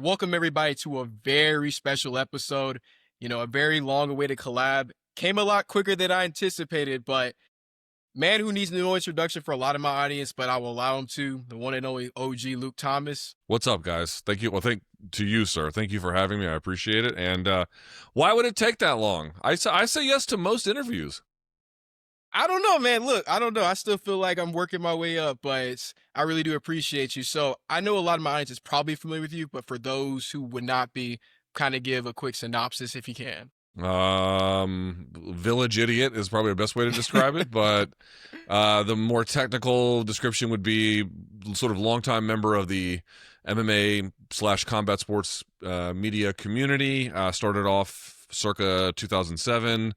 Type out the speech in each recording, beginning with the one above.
Welcome everybody to a very special episode. A very long awaited collab. Came a lot quicker than I anticipated, but man who needs no introduction for a lot of my audience, but I will allow him to. The one and only OG Luke Thomas. What's up, guys? Thank you. Well, thank to you, sir. Thank you for having me. I appreciate it. And why would it take that long? I say yes to most interviews. I don't know, man. Look, I don't know. I still feel like I'm working my way up, but I really do appreciate you. So I know a lot of my audience is probably familiar with you, but for those who would not be, kind of give a quick synopsis if you can. Village idiot is probably the best way to describe it, but the more technical description would be sort of longtime member of the MMA/combat sports media community. Started off circa 2007.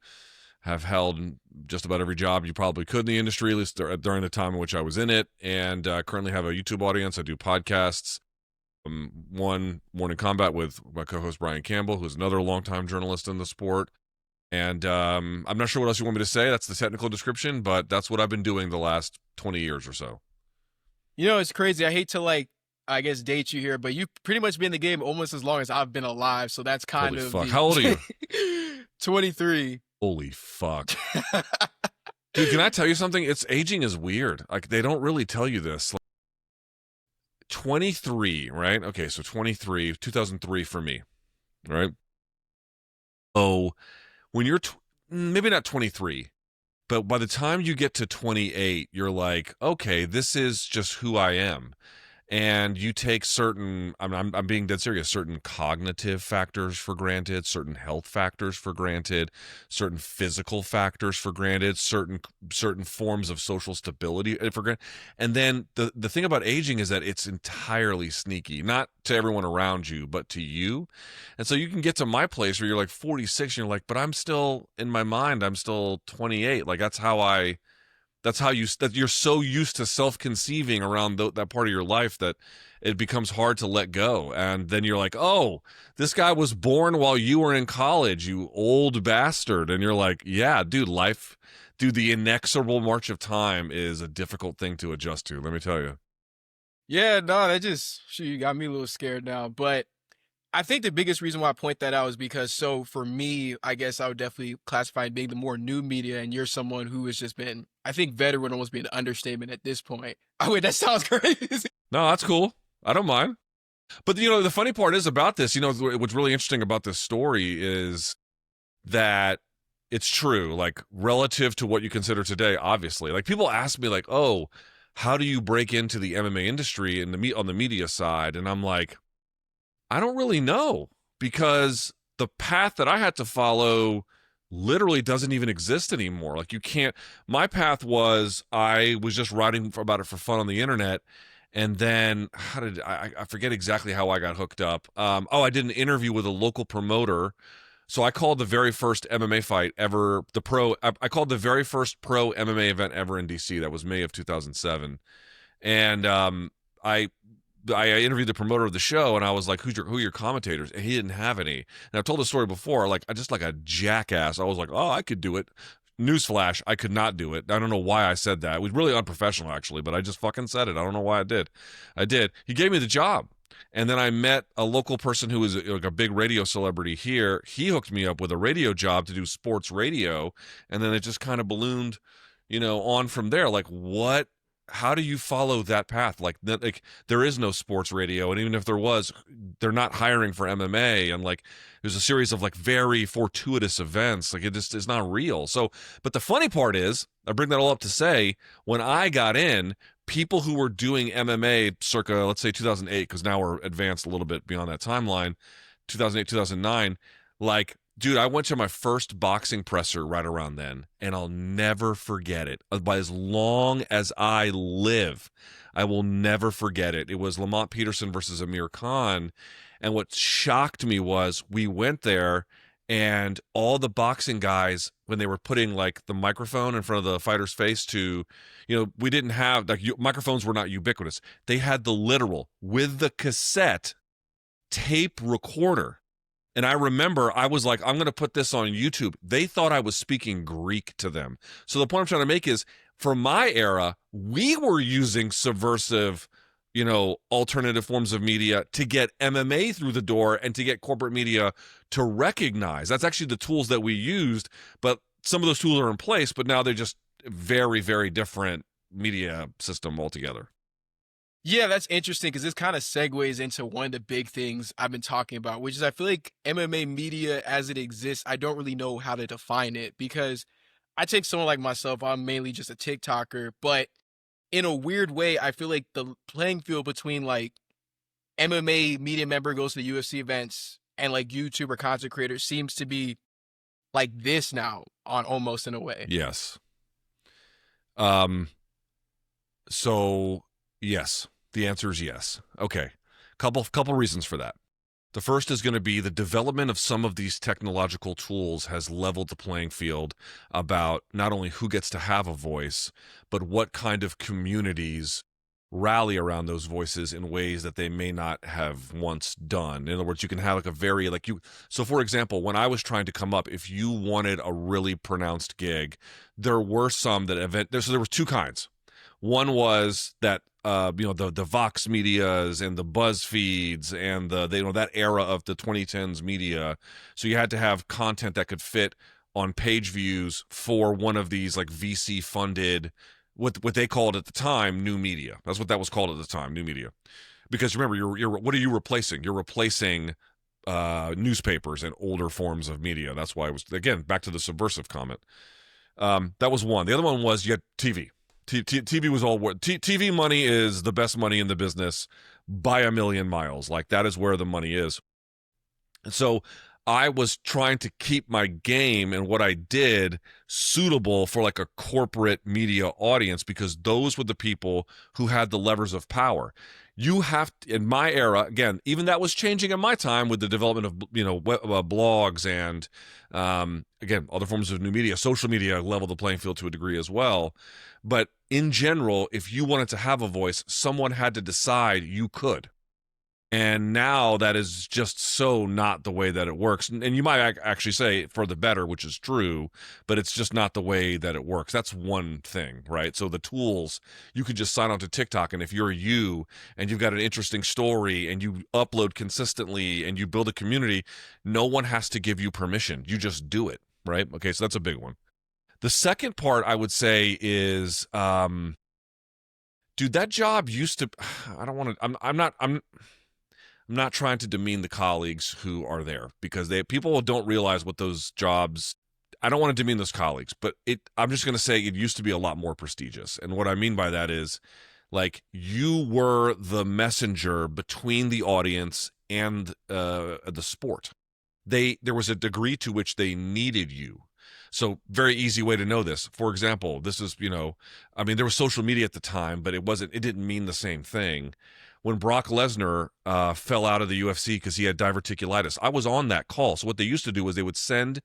Have held just about every job you probably could in the industry, at least during the time in which I was in it, and currently have a YouTube audience. I do podcasts. One Morning Combat with my co-host Brian Campbell, who's another longtime journalist in the sport. And I'm not sure what else you want me to say. That's the technical description, but that's what I've been doing the last 20 years or so. It's crazy. I hate to I guess date you here, but you've pretty much been in the game almost as long as I've been alive. So that's kind Holy of fuck. How old are you? 23. Holy fuck. Dude, can I tell you something? Aging is weird. Like, they don't really tell you this. 23, right? Okay, so 23, 2003 for me, right? Oh, when you're maybe not 23, but by the time you get to 28, you're like, okay, this is just who I am. And you take certain, I'm being dead serious, certain cognitive factors for granted, certain health factors for granted, certain physical factors for granted, certain forms of social stability for granted. And then the thing about aging is that it's entirely sneaky, not to everyone around you, but to you. And so you can get to my place where you're like 46 and you're like, but I'm still, in my mind, I'm still 28. Like, you're so used to self-conceiving around that part of your life that it becomes hard to let go. And then you're like, oh, this guy was born while you were in college, you old bastard. And you're like, yeah, dude, the inexorable march of time is a difficult thing to adjust to, let me tell you. Yeah, no, you got me a little scared now. But I think the biggest reason why I point that out is because, so for me, I guess I would definitely classify being the more new media, and you're someone who has just been, I think veteran would almost be an understatement at this point. Oh, wait, that sounds crazy. No, that's cool. I don't mind. But, the funny part is about this, what's really interesting about this story is that it's true, like, relative to what you consider today, obviously. Like, people ask me, like, oh, how do you break into the MMA industry and on the media side? And I'm like, I don't really know, because the path that I had to follow literally doesn't even exist anymore. Like, you can't. My path was, I was just writing about it for fun on the internet, and then I forget exactly how I got hooked up. I did an interview with a local promoter. So I called the very first MMA fight ever, I called the very first pro MMA event ever in DC. That was May of 2007. And I interviewed the promoter of the show, and I was like, who are your commentators? And he didn't have any. And I've told the story before, like, I just like a jackass. I was like, oh, I could do it. Newsflash, I could not do it. I don't know why I said that. It was really unprofessional, actually, but I just fucking said it. I don't know why I did. I did. He gave me the job. And then I met a local person who was like a big radio celebrity here. He hooked me up with a radio job to do sports radio. And then it just kind of ballooned, on from there. Like, what? How do you follow that path? Like, there is no sports radio, and even if there was, they're not hiring for MMA, and like, there's a series of like very fortuitous events. Like, it just is not real. So, but the funny part is, I bring that all up to say, when I got in, people who were doing MMA circa, let's say 2008, because now we're advanced a little bit beyond that timeline, 2008, 2009, like, dude, I went to my first boxing presser right around then, and I'll never forget it. By as long as I live, I will never forget it. It was Lamont Peterson versus Amir Khan, and what shocked me was we went there, and all the boxing guys, when they were putting like the microphone in front of the fighter's face to, we didn't have, like, microphones were not ubiquitous. They had the literal, with the cassette, tape recorder. And I remember I was like, I'm going to put this on YouTube. They thought I was speaking Greek to them. So the point I'm trying to make is, for my era, we were using subversive alternative forms of media to get MMA through the door and to get corporate media to recognize. That's actually the tools that we used, but some of those tools are in place, but now they're just very, very different media system altogether. Yeah, that's interesting because this kind of segues into one of the big things I've been talking about, which is I feel like MMA media as it exists, I don't really know how to define it because I take someone like myself, I'm mainly just a TikToker, but in a weird way, I feel like the playing field between like MMA media member goes to the UFC events and like YouTuber content creators seems to be like this now on almost in a way. Yes. Um. So yes, the answer is yes. Okay. Couple reasons for that. The first is going to be the development of some of these technological tools has leveled the playing field about not only who gets to have a voice, but what kind of communities rally around those voices in ways that they may not have once done. In other words, you can have like a very like you. So for example, when I was trying to come up, if you wanted a really pronounced gig, there were some that so there were two kinds. One was that the Vox medias and the BuzzFeeds and that era of the 2010s media. So you had to have content that could fit on page views for one of these like VC funded what they called at the time new media. That's what that was called at the time, new media. Because remember, you're what are you replacing? You're replacing newspapers and older forms of media. That's why it was, again, back to the subversive comment. That was one. The other one was you had TV. TV was all TV money is the best money in the business by a million miles. Like that is where the money is. And so I was trying to keep my game and what I did suitable for like a corporate media audience because those were the people who had the levers of power. You have to, in my era, again, even that was changing in my time with the development of blogs and again other forms of new media. Social media leveled the playing field to a degree as well. But in general, if you wanted to have a voice, someone had to decide you could. And now that is just so not the way that it works. And you might actually say for the better, which is true, but it's just not the way that it works. That's one thing, right? So the tools, you can just sign on to TikTok. And if you're you and you've got an interesting story and you upload consistently and you build a community, no one has to give you permission. You just do it, right? Okay, so that's a big one. The second part I would say is, dude, that job used to, I don't want to, I'm not trying to demean the colleagues who are there because people don't realize what those jobs. I don't want to demean those colleagues, but I'm just going to say it used to be a lot more prestigious. And what I mean by that is like you were the messenger between the audience and the sport. There was a degree to which they needed you. So very easy way to know this. For example, this is, there was social media at the time, but it didn't mean the same thing. When Brock Lesnar fell out of the UFC because he had diverticulitis, I was on that call. So what they used to do was they would send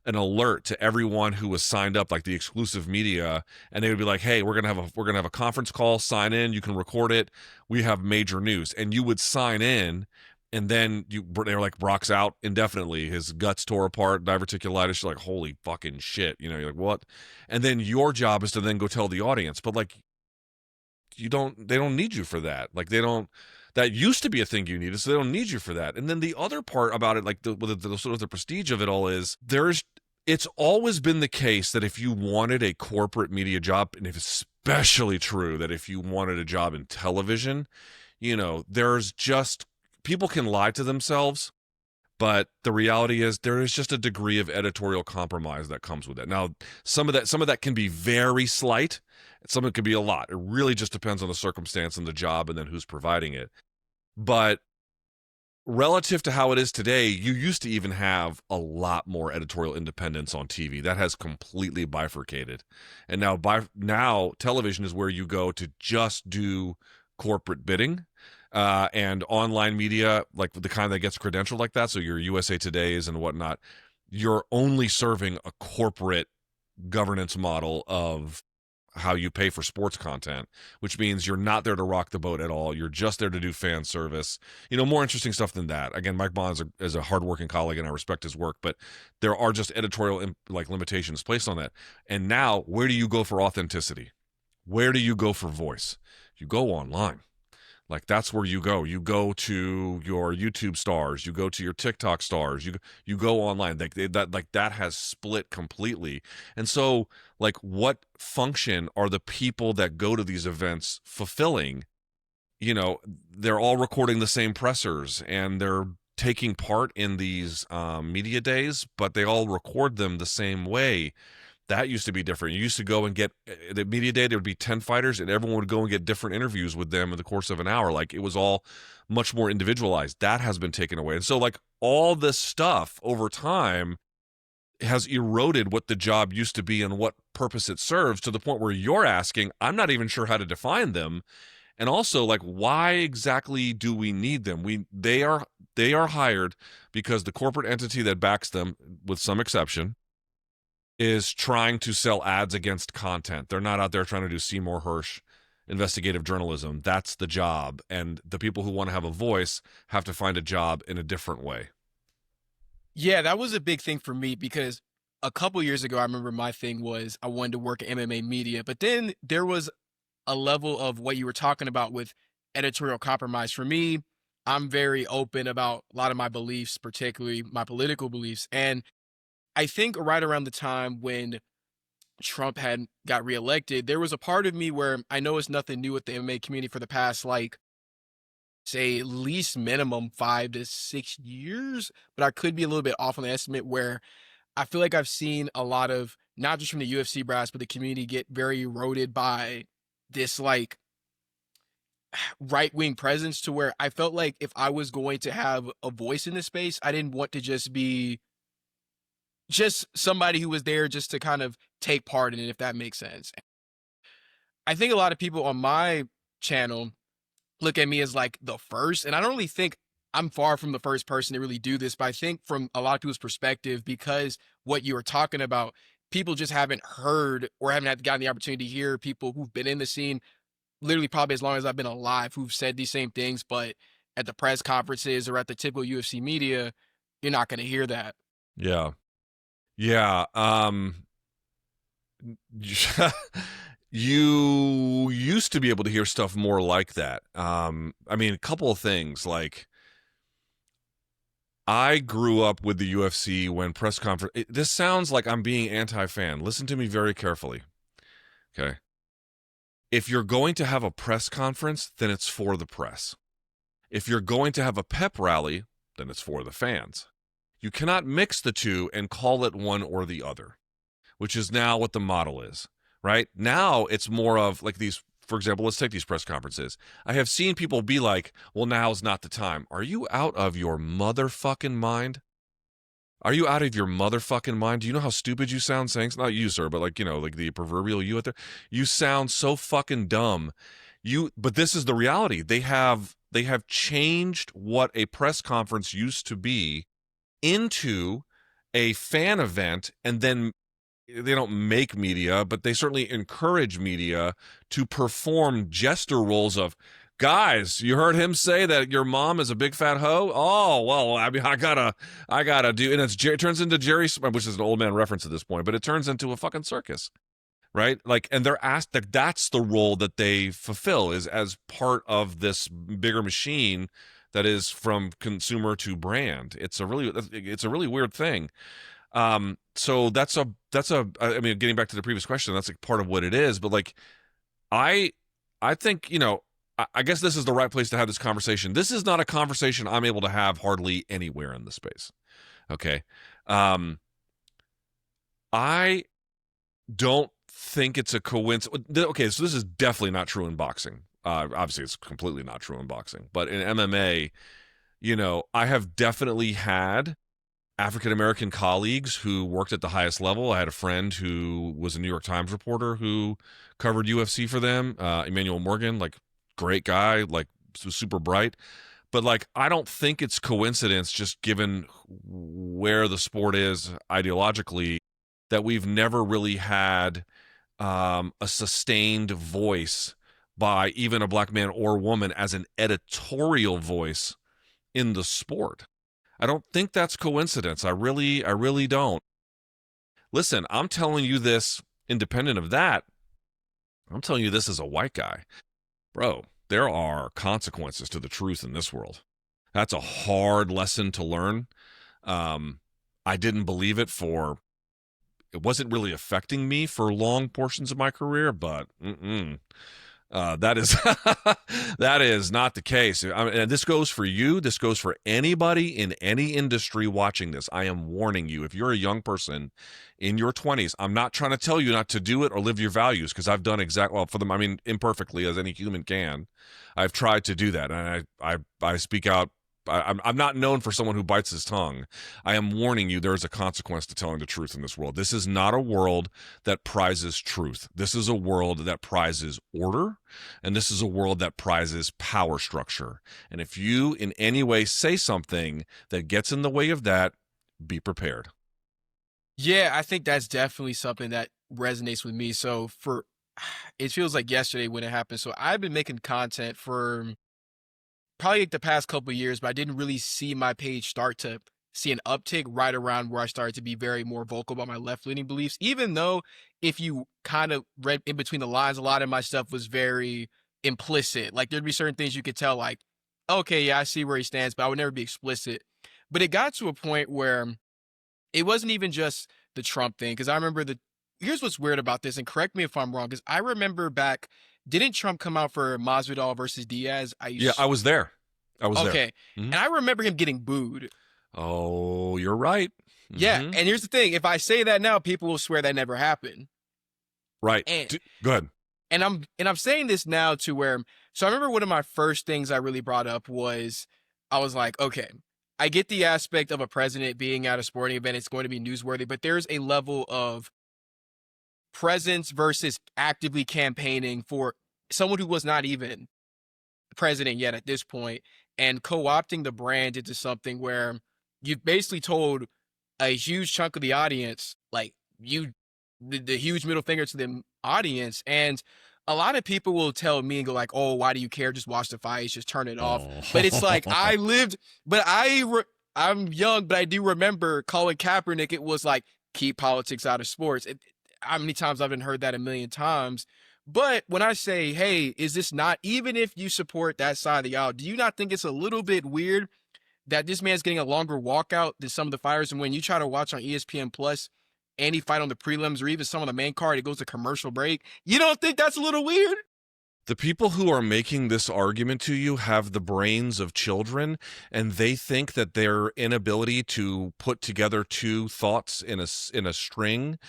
an alert to everyone who was signed up, like the exclusive media, and they would be like, "Hey, we're gonna have a conference call. Sign in. You can record it. We have major news." And you would sign in, and then they were like, "Brock's out indefinitely. His guts tore apart, diverticulitis." You're like, "Holy fucking shit!" You're like, "What?" And then your job is to then go tell the audience, but like. They don't need you for that. Like that used to be a thing you needed, so they don't need you for that. And then the other part about it, like the sort of the prestige of it all is it's always been the case that if you wanted a corporate media job, and it's especially true that if you wanted a job in television, there's just, people can lie to themselves. But the reality is there is just a degree of editorial compromise that comes with it. Now, some of that can be very slight. Some of it can be a lot. It really just depends on the circumstance and the job and then who's providing it. But relative to how it is today, you used to even have a lot more editorial independence on TV. That has completely bifurcated. And now television is where you go to just do corporate bidding. And online media, like the kind that gets credentialed like that, so your USA Today's and whatnot, you're only serving a corporate governance model of how you pay for sports content, which means you're not there to rock the boat at all. You're just there to do fan service. More interesting stuff than that. Again, Mike Bond is a hardworking colleague, and I respect his work, but there are just editorial limitations placed on that. And now, where do you go for authenticity? Where do you go for voice? You go online. Like that's where you go. You go to your YouTube stars. You go to your TikTok stars. You go online. That has split completely. And so, like, what function are the people that go to these events fulfilling? You know, they're all recording the same pressers and they're taking part in these media days, but they all record them the same way. That used to be different. You used to go and get the media day. There would be 10 fighters, and everyone would go and get different interviews with them in the course of an hour. Like it was all much more individualized. That has been taken away, and so like all this stuff over time has eroded what the job used to be and what purpose it serves to the point where you're asking, I'm not even sure how to define them, and also like why exactly do we need them? They are hired because the corporate entity that backs them, with some exception, is trying to sell ads against content. They're not out there trying to do Seymour Hersh investigative journalism. That's the job. And the people who want to have a voice have to find a job in a different way. Yeah, that was a big thing for me because a couple years ago, I remember my thing was I wanted to work at MMA Media, but then there was a level of what you were talking about with editorial compromise. For me, I'm very open about a lot of my beliefs, particularly my political beliefs. And I think right around the time when Trump had got reelected, there was a part of me where I know it's nothing new with the MMA community for the past, like, say, at least minimum 5 to 6 years, but I could be a little bit off on the estimate where I feel like I've seen a lot of, not just from the UFC brass, but the community get very eroded by this, like, right wing presence to where I felt like if I was going to have a voice in this space, I didn't want to just be just somebody who was there just to kind of take part in it, if that makes sense. I think a lot of people on my channel look at me as like the first, and I don't really think I'm far from the first person to really do this, but I think from a lot of people's perspective, because what you were talking about, people just haven't heard or haven't had gotten the opportunity to hear people who've been in the scene literally probably as long as I've been alive who've said these same things, but at the press conferences or at the typical UFC media, you're not going to hear that. Yeah. Yeah. You used to be able to hear stuff more like that. I mean, a couple of things. Like, I grew up with the UFC when press conference. This sounds like I'm being anti-fan. Listen to me very carefully. Okay. If you're going to have a press conference, then it's for the press. If you're going to have a pep rally, then it's for the fans. You cannot mix the two and call it one or the other, which is now what the model is, right? Now it's more of like these, for example, let's take these press conferences. I have seen people be like, well, now's not the time. Are you out of your motherfucking mind? Are you out of your motherfucking mind? Do you know how stupid you sound saying? Not you, sir, but like, you know, like the proverbial you out there. You sound so fucking dumb. But this is the reality. They have changed what a press conference used to be into a fan event, and then they don't make media, but they certainly encourage media to perform jester roles of, guys, you heard him say that your mom is a big fat hoe? Oh, well, I mean, I gotta do, and it turns into Jerry, which is an old man reference at this point, but it turns into a fucking circus, right? Like, and they're asked that that's the role that they fulfill, is as part of this bigger machine that is from consumer to brand. It's a really weird thing. So I mean, getting back to the previous question, that's like part of what it is. But like, I think, you know, I guess this is the right place to have this conversation. This is not a conversation I'm able to have hardly anywhere in the space. Okay. I don't think it's a coincidence. Okay, so this is definitely not true in boxing. Obviously, it's completely not true in boxing. But in MMA, you know, I have definitely had African American colleagues who worked at the highest level. I had a friend who was a New York Times reporter who covered UFC for them. Emmanuel Morgan, like, great guy, like super bright. But like, I don't think it's coincidence, just given where the sport is ideologically, that we've never really had a sustained voice by even a black man or woman as an editorial voice in the sport. I don't think that's coincidence. I really don't. Listen, I'm telling you this independent of that. I'm telling you this as a white guy. Bro, there are consequences to the truth in this world. That's a hard lesson to learn. I didn't believe it wasn't really affecting me for long portions of my career, but that is that is not the case. And this goes for you. This goes for anybody in any industry watching this. I am warning you, if you're a young person in your 20s, I'm not trying to tell you not to do it or live your values, because I've done well for them. I mean, imperfectly, as any human can. I've tried to do that, and I speak out. I'm not known for someone who bites his tongue. I am warning you, there is a consequence to telling the truth in this world. This is not a world that prizes truth. This is a world that prizes order, and this is a world that prizes power structure. And if you in any way say something that gets in the way of that, be prepared. Yeah, I think that's definitely something that resonates with me. So it feels like yesterday when it happened. So I've been making content for probably like the past couple of years, but I didn't really see my page start to see an uptick right around where I started to be very more vocal about my left-leaning beliefs. Even though if you kind of read in between the lines, a lot of my stuff was very implicit. Like there'd be certain things you could tell, like, okay, yeah, I see where he stands, but I would never be explicit. But it got to a point where it wasn't even just the Trump thing, because I remember here's what's weird about this, and correct me if I'm wrong, because I remember back, didn't Trump come out for Masvidal versus Diaz? Yeah, I was there. Okay. Mm-hmm. And I remember him getting booed. Oh, you're right. Mm-hmm. Yeah. And here's the thing. If I say that now, people will swear that never happened. Right. Go ahead. And I'm saying this now to where, so I remember one of my first things I really brought up was, I was like, okay, I get the aspect of a president being at a sporting event. It's going to be newsworthy, but there's a level of presence versus actively campaigning for someone who was not even president yet at this point, and co-opting the brand into something where you've basically told a huge chunk of the audience, like the huge middle finger to the audience. And a lot of people will tell me and go like, oh, why do you care? Just watch the fights, just turn it off. But it's like, I'm young, but I do remember Colin Kaepernick. It was like, keep politics out of sports. How many times I've heard that a million times. But when I say, hey, is this not, even if you support that side of the aisle, do you not think it's a little bit weird that this man's getting a longer walkout than some of the fighters? And when you try to watch on ESPN Plus any fight on the prelims or even some of the main card, it goes to commercial break. You don't think that's a little weird? The people who are making this argument to you have the brains of children, and they think that their inability to put together two thoughts in a string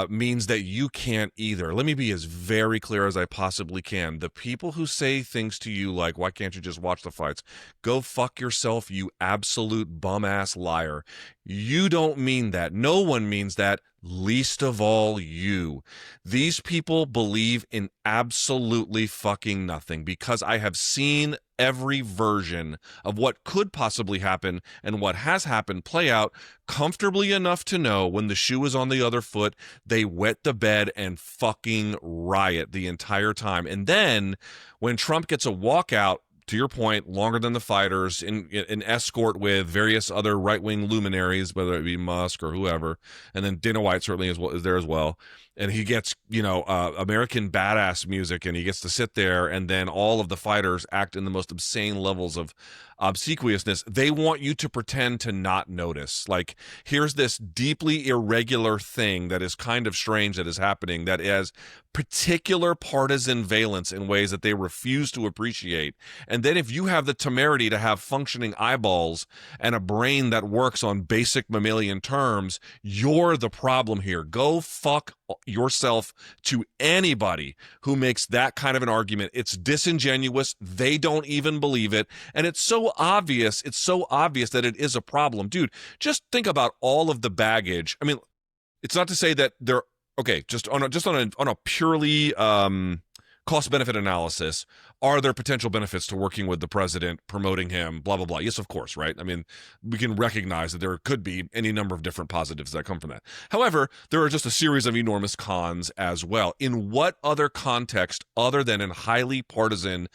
means that you can't either. Let me be as very clear as I possibly can. The people who say things to you like, why can't you just watch the fights? Go fuck yourself, you absolute bum-ass liar. You don't mean that. No one means that, least of all you. These people believe in absolutely fucking nothing, because I have seen every version of what could possibly happen and what has happened play out comfortably enough to know when the shoe is on the other foot, they wet the bed and fucking riot the entire time. And then when Trump gets a walkout, to your point, longer than the fighters, in escort with various other right-wing luminaries, whether it be Musk or whoever, and then Dana White certainly is there as well. And he gets, American badass music, and he gets to sit there, and then all of the fighters act in the most obscene levels of obsequiousness. They want you to pretend to not notice. Like, here's this deeply irregular thing that is kind of strange that is happening, that has particular partisan valence in ways that they refuse to appreciate. And then if you have the temerity to have functioning eyeballs and a brain that works on basic mammalian terms, you're the problem here. Go fuck yourself to anybody who makes that kind of an argument. It's disingenuous. They don't even believe it. And it's so obvious. It's so obvious that it is a problem. Dude, just think about all of the baggage. I mean, it's not to say that they're okay, just on a purely cost-benefit analysis, are there potential benefits to working with the president, promoting him, blah, blah, blah? Yes, of course, right? I mean, we can recognize that there could be any number of different positives that come from that. However, there are just a series of enormous cons as well. In what other context, other than in highly partisan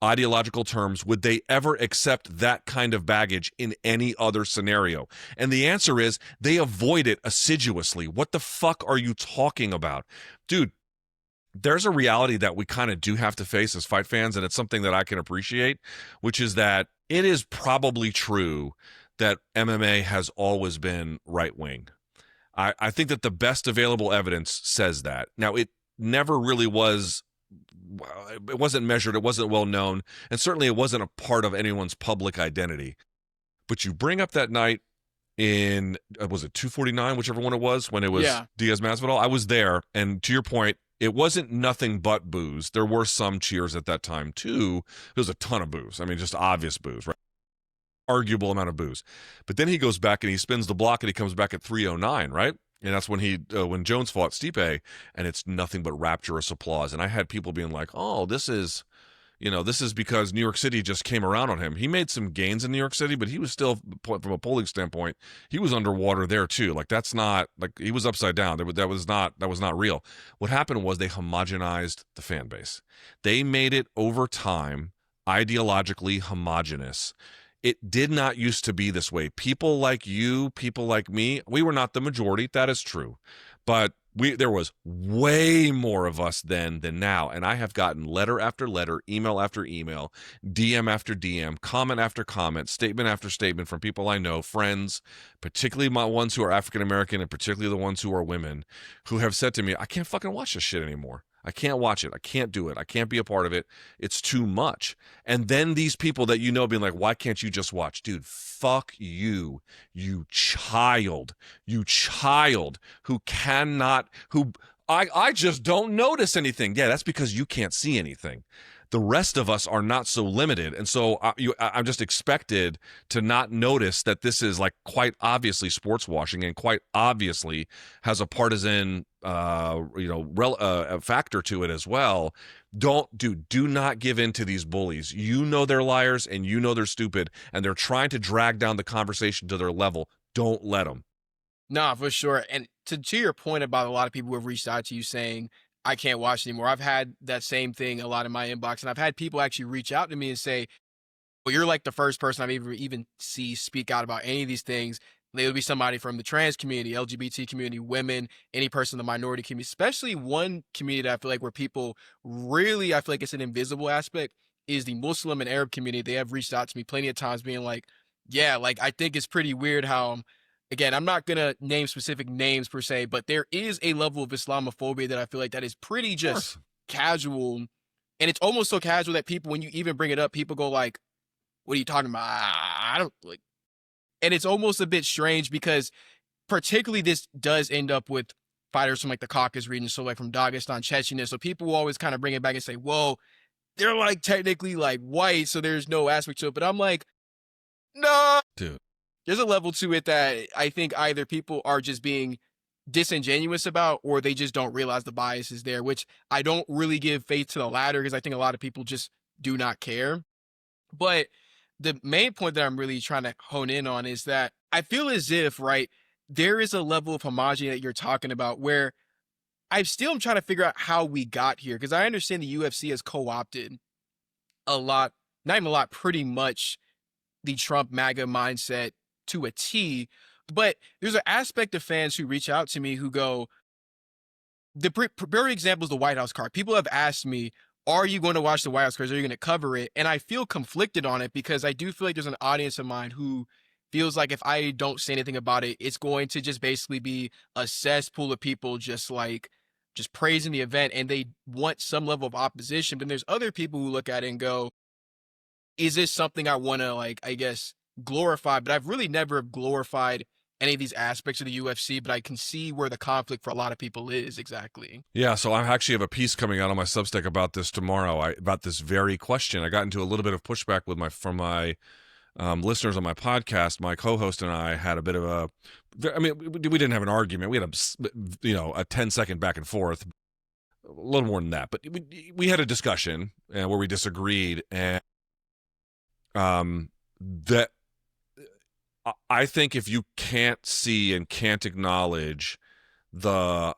ideological terms, would they ever accept that kind of baggage in any other scenario? And the answer is they avoid it assiduously. What the fuck are you talking about? Dude, there's a reality that we kind of do have to face as fight fans, and it's something that I can appreciate, which is that it is probably true that MMA has always been right wing. I think that the best available evidence says that. Now, it never really was, it wasn't measured, it wasn't well known, and certainly it wasn't a part of anyone's public identity. But you bring up that night in, was it 249, whichever one it was, when it was Yeah. Diaz Masvidal? I was there, and to your point, it wasn't nothing but booze. There were some cheers at that time, too. There was a ton of booze. I mean, just obvious booze, right? Arguable amount of booze. But then he goes back and he spins the block and he comes back at 309, right? And that's when when Jones fought Stipe, and it's nothing but rapturous applause. And I had people being like, "Oh, this is, this is because New York City just came around on him." He made some gains in New York City, but he was still, from a polling standpoint, he was underwater there too. Like, that's not, like, he was upside down. That was not real. What happened was they homogenized the fan base. They made it over time ideologically homogenous. It did not used to be this way. People like you, people like me, we were not the majority. That is true. But there was way more of us then than now. And I have gotten letter after letter, email after email, DM after DM, comment after comment, statement after statement from people I know, friends, particularly my ones who are African American and particularly the ones who are women, who have said to me, "I can't fucking watch this shit anymore. I can't watch it. I can't do it. I can't be a part of it. It's too much." And then these people that being like, "Why can't you just watch?" Dude, fuck you, you child who cannot, who I just don't notice anything. Yeah, that's because you can't see anything. The rest of us are not so limited. And so I'm just expected to not notice that this is, like, quite obviously sports washing and quite obviously has a partisan factor to it as well. Do not give in to these bullies. They're liars and they're stupid, and they're trying to drag down the conversation to their level. Don't let them. Nah, for sure. And to your point about a lot of people who have reached out to you saying, "I can't watch anymore." I've had that same thing a lot in my inbox, and I've had people actually reach out to me and say, "Well, you're like the first person I've even see speak out about any of these things." They would be somebody from the trans community, LGBT community, women, any person in the minority community, especially one community that I feel like where people really, I feel like it's an invisible aspect, is the Muslim and Arab community. They have reached out to me plenty of times being like, "Yeah, like, I think it's pretty weird how," again, I'm not gonna name specific names per se, but there is a level of Islamophobia that I feel like that is pretty Of just course. casual. And it's almost so casual that people, when you even bring it up, people go like, "What are you talking about? I don't like," and it's almost a bit strange because particularly this does end up with fighters from like the Caucasus region. So like from Dagestan, Chechnya. So people will always kind of bring it back and say, "Well, they're like technically like white, so there's no aspect to it." But I'm like, no, Dude. there's a level to it that I think either people are just being disingenuous about, or they just don't realize the bias is there, which I don't really give faith to the latter because I think a lot of people just do not care. But the main point that I'm really trying to hone in on is that I feel as if, right, there is a level of homogeneity that you're talking about where I'm still trying to figure out how we got here. Because I understand the UFC has co-opted a lot, not even a lot, pretty much the Trump MAGA mindset to a T. But there's an aspect of fans who reach out to me who go, the very example is the White House card. People have asked me, "Are you going to watch the White House cards? Are you going to cover it?" And I feel conflicted on it because I do feel like there's an audience of mine who feels like if I don't say anything about it, it's going to just basically be a cesspool of people just praising the event, and they want some level of opposition. But there's other people who look at it and go, "Is this something I want to, like, I guess, glorify?" But I've really never glorified any of these aspects of the UFC, but I can see where the conflict for a lot of people is exactly. Yeah, so I actually have a piece coming out on my Substack about this tomorrow. About this very question. I got into a little bit of pushback with my listeners on my podcast. My co-host and I had a bit of I mean, we didn't have an argument. We had a 10-second back and forth, a little more than that. But we had a discussion where we disagreed, and that I think if you can't see and can't acknowledge the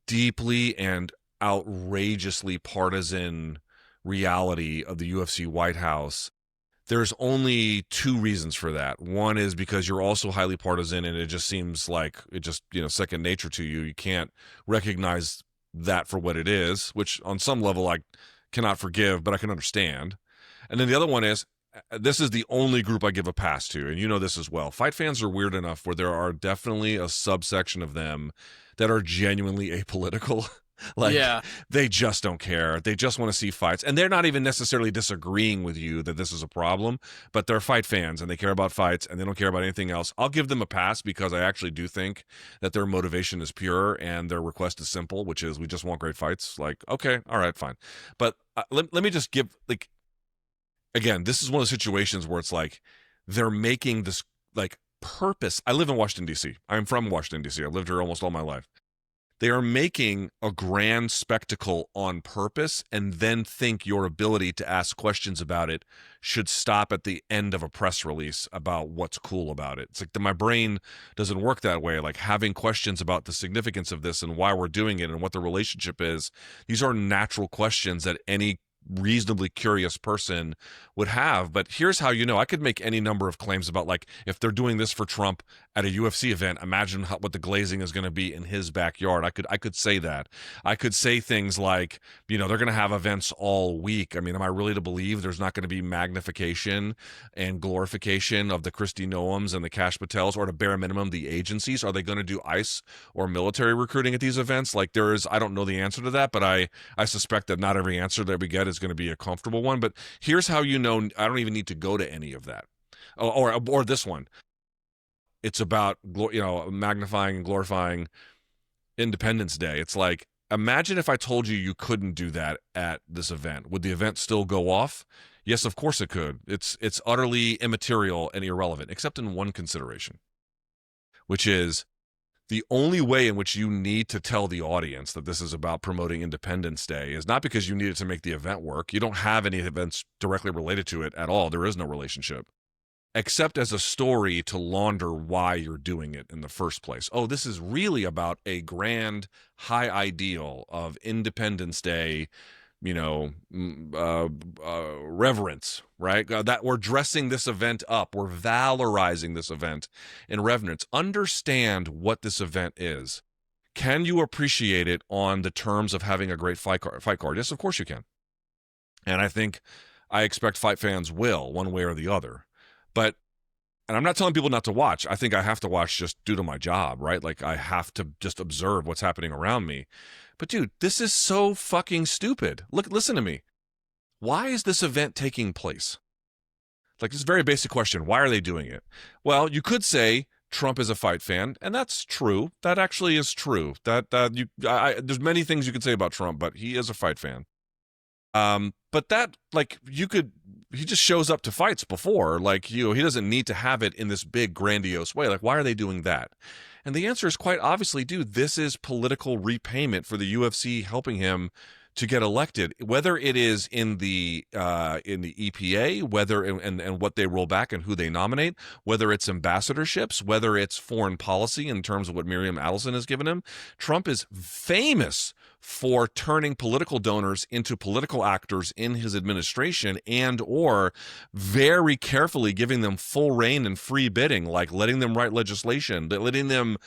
deeply and outrageously partisan reality of the UFC White House, there's only two reasons for that. One is because you're also highly partisan, and it just seems like it just, second nature to you. You can't recognize that for what it is, which on some level I cannot forgive, but I can understand. And then the other one is, this is the only group I give a pass to, and you know this as well. Fight fans are weird enough where there are definitely a subsection of them that are genuinely apolitical. Like, Yeah. they just don't care. They just want to see fights. And they're not even necessarily disagreeing with you that this is a problem, but they're fight fans and they care about fights and they don't care about anything else. I'll give them a pass because I actually do think that their motivation is pure and their request is simple, which is we just want great fights. Like, okay, all right, fine. But let me just give, like, again, this is one of the situations where it's like they're making this like purpose. I live in Washington, D.C. I'm from Washington, D.C. I've lived here almost all my life. They are making a grand spectacle on purpose and then think your ability to ask questions about it should stop at the end of a press release about what's cool about it. It's like my brain doesn't work that way. Like, having questions about the significance of this and why we're doing it and what the relationship is, these are natural questions that any reasonably curious person would have. But here's how you know. I could make any number of claims about, like, if they're doing this for Trump at a UFC event, imagine what the glazing is going to be in his backyard. I could say that. I could say things like, they're going to have events all week. I mean, am I really to believe there's not going to be magnification and glorification of the Christy Noems and the Cash Patels, or at a bare minimum the agencies? Are they going to do ICE or military recruiting at these events? Like, I don't know the answer to that, but I suspect that not every answer that we get is going to be a comfortable one. But here's how you know I don't even need to go to any of that. Or this one. It's about, magnifying and glorifying Independence Day. It's like, imagine if I told you you couldn't do that at this event. Would the event still go off? Yes, of course it could. It's utterly immaterial and irrelevant, except in one consideration, which is the only way in which you need to tell the audience that this is about promoting Independence Day is not because you need it to make the event work. You don't have any events directly related to it at all. There is no relationship, except as a story to launder why you're doing it in the first place. Oh, this is really about a grand high ideal of Independence Day, reverence, right? That we're dressing this event up. We're valorizing this event in reverence. Understand what this event is. Can you appreciate it on the terms of having a great fight card? Yes, of course you can. And I expect fight fans will, one way or the other. But, and I'm not telling people not to watch. I think I have to watch just due to my job, right? Like, I have to just observe what's happening around me. But dude, this is so fucking stupid. Listen to me. Why is this event taking place? Like, this is a very basic question. Why are they doing it? Well, you could say Trump is a fight fan, and that's true. That actually is true. There's many things you could say about Trump, but he is a fight fan. But that, like, he just shows up to fights before, like, he doesn't need to have it in this big grandiose way. Like, why are they doing that? And the answer is quite obviously, dude, this is political repayment for the UFC helping him to get elected, whether it is in the EPA, and what they roll back and who they nominate, whether it's ambassadorships, whether it's foreign policy in terms of what Miriam Adelson has given him. Trump is famous for turning political donors into political actors in his administration, and or very carefully giving them full reign and free bidding, like letting them write legislation, letting them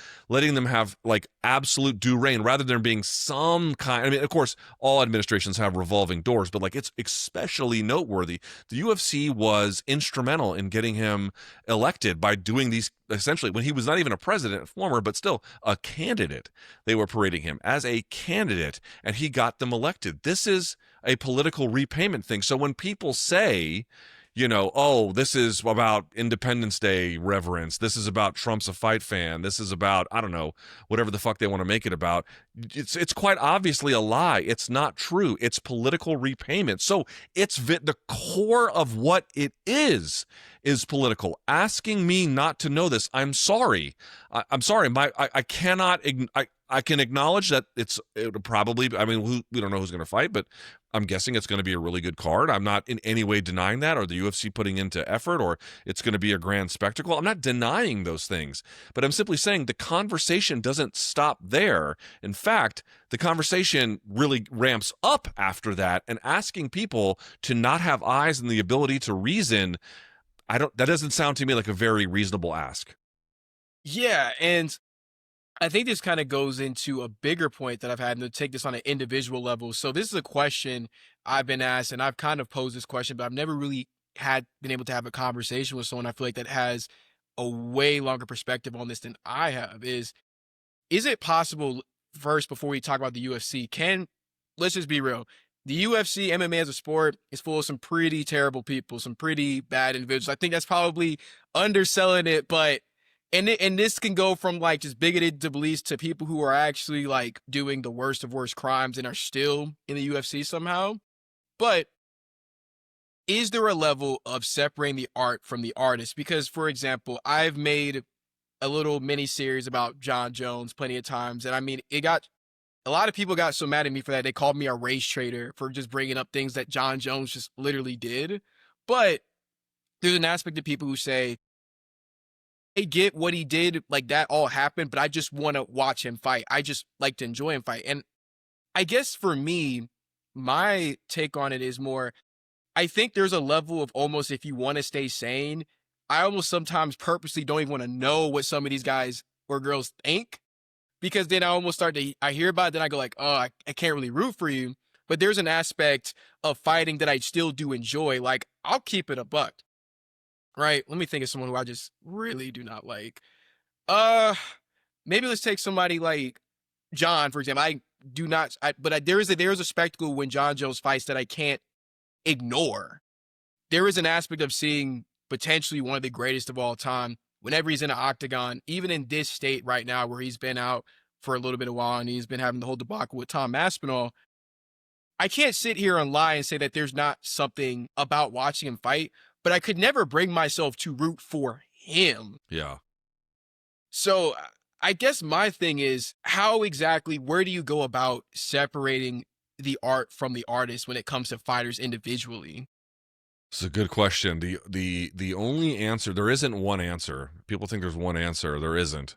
have like absolute due reign rather than being some kind. I mean, of course, all administrations have revolving doors, but like, it's especially noteworthy. The UFC was instrumental in getting him elected by doing these, essentially, when he was not even a president, former, but still a candidate. They were parading him as a candidate, and he got them elected. This is a political repayment thing. So when people say, oh, this is about Independence Day reverence, this is about Trump's a fight fan, this is about, I don't know, whatever the fuck they want to make it about, it's quite obviously a lie. It's not true. It's political repayment. So it's the core of what it is political. Asking me not to know this, I'm sorry. I'm sorry. I cannot. I can acknowledge that it'll probably. I mean, we don't know who's going to fight, but I'm guessing it's going to be a really good card. I'm not in any way denying that, or the UFC putting into effort, or it's going to be a grand spectacle. I'm not denying those things, but I'm simply saying the conversation doesn't stop there. In fact, the conversation really ramps up after that, and asking people to not have eyes and the ability to reason. That doesn't sound to me like a very reasonable ask. Yeah, and I think this kind of goes into a bigger point that I've had, and to take this on an individual level. So this is a question I've been asked, and I've kind of posed this question, but I've never really had been able to have a conversation with someone I feel like that has a way longer perspective on this than I have. Is it possible, first, before we talk about the UFC, let's just be real. The UFC, MMA as a sport, is full of some pretty terrible people, some pretty bad individuals. I think that's probably underselling it, but and this can go from like just bigoted to beliefs to people who are actually like doing the worst of worst crimes and are still in the UFC somehow. But is there a level of separating the art from the artist? Because, for example, I've made a little mini series about John Jones plenty of times, and I mean, it got a lot of people got so mad at me for that. They called me a race traitor for just bringing up things that John Jones just literally did. But there's an aspect of people who say, I get what he did, like that all happened, but I just want to watch him fight. I just like to enjoy him fight. And I guess for me, my take on it is more, I think there's a level of almost, if you want to stay sane, I almost sometimes purposely don't even want to know what some of these guys or girls think, because then I almost I hear about it, then I go like, oh, I can't really root for you. But there's an aspect of fighting that I still do enjoy. Like, I'll keep it a buck, right? Let me think of someone who I just really do not like. Uh, Maybe let's take somebody like John, for example. I do not, there is a spectacle when John Jones fights that I can't ignore. There is an aspect of seeing potentially one of the greatest of all time whenever he's in an octagon, even in this state right now where he's been out for a little bit of while and he's been having the whole debacle with Tom Aspinall. I can't sit here and lie and say that there's not something about watching him fight, but I could never bring myself to root for him. Yeah. So I guess my thing is, where do you go about separating the art from the artist when it comes to fighters individually? It's a good question. The only answer, there isn't one answer. People think there's one answer. There isn't.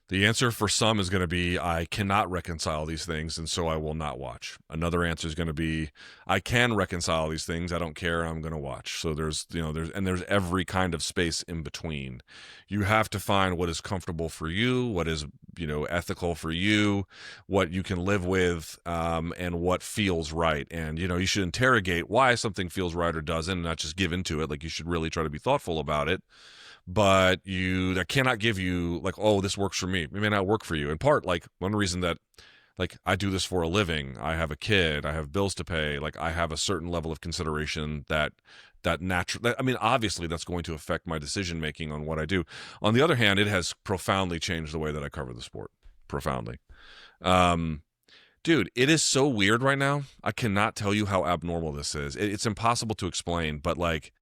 The answer for some is going to be, I cannot reconcile these things, and so I will not watch. Another answer is going to be, I can reconcile these things. I don't care. I'm going to watch. So there's every kind of space in between. You have to find what is comfortable for you, what is, ethical for you, what you can live with, and what feels right. And, you should interrogate why something feels right or doesn't, and not just give into it. Like, you should really try to be thoughtful about it. But that cannot give you like, oh, this works for me. It may not work for you. In part, like, one reason that, like, I do this for a living. I have a kid. I have bills to pay. Like, I have a certain level of consideration that I mean, obviously that's going to affect my decision making on what I do. On the other hand, it has profoundly changed the way that I cover the sport. Profoundly. Dude, it is so weird right now. I cannot tell you how abnormal this is. It's impossible to explain, but like,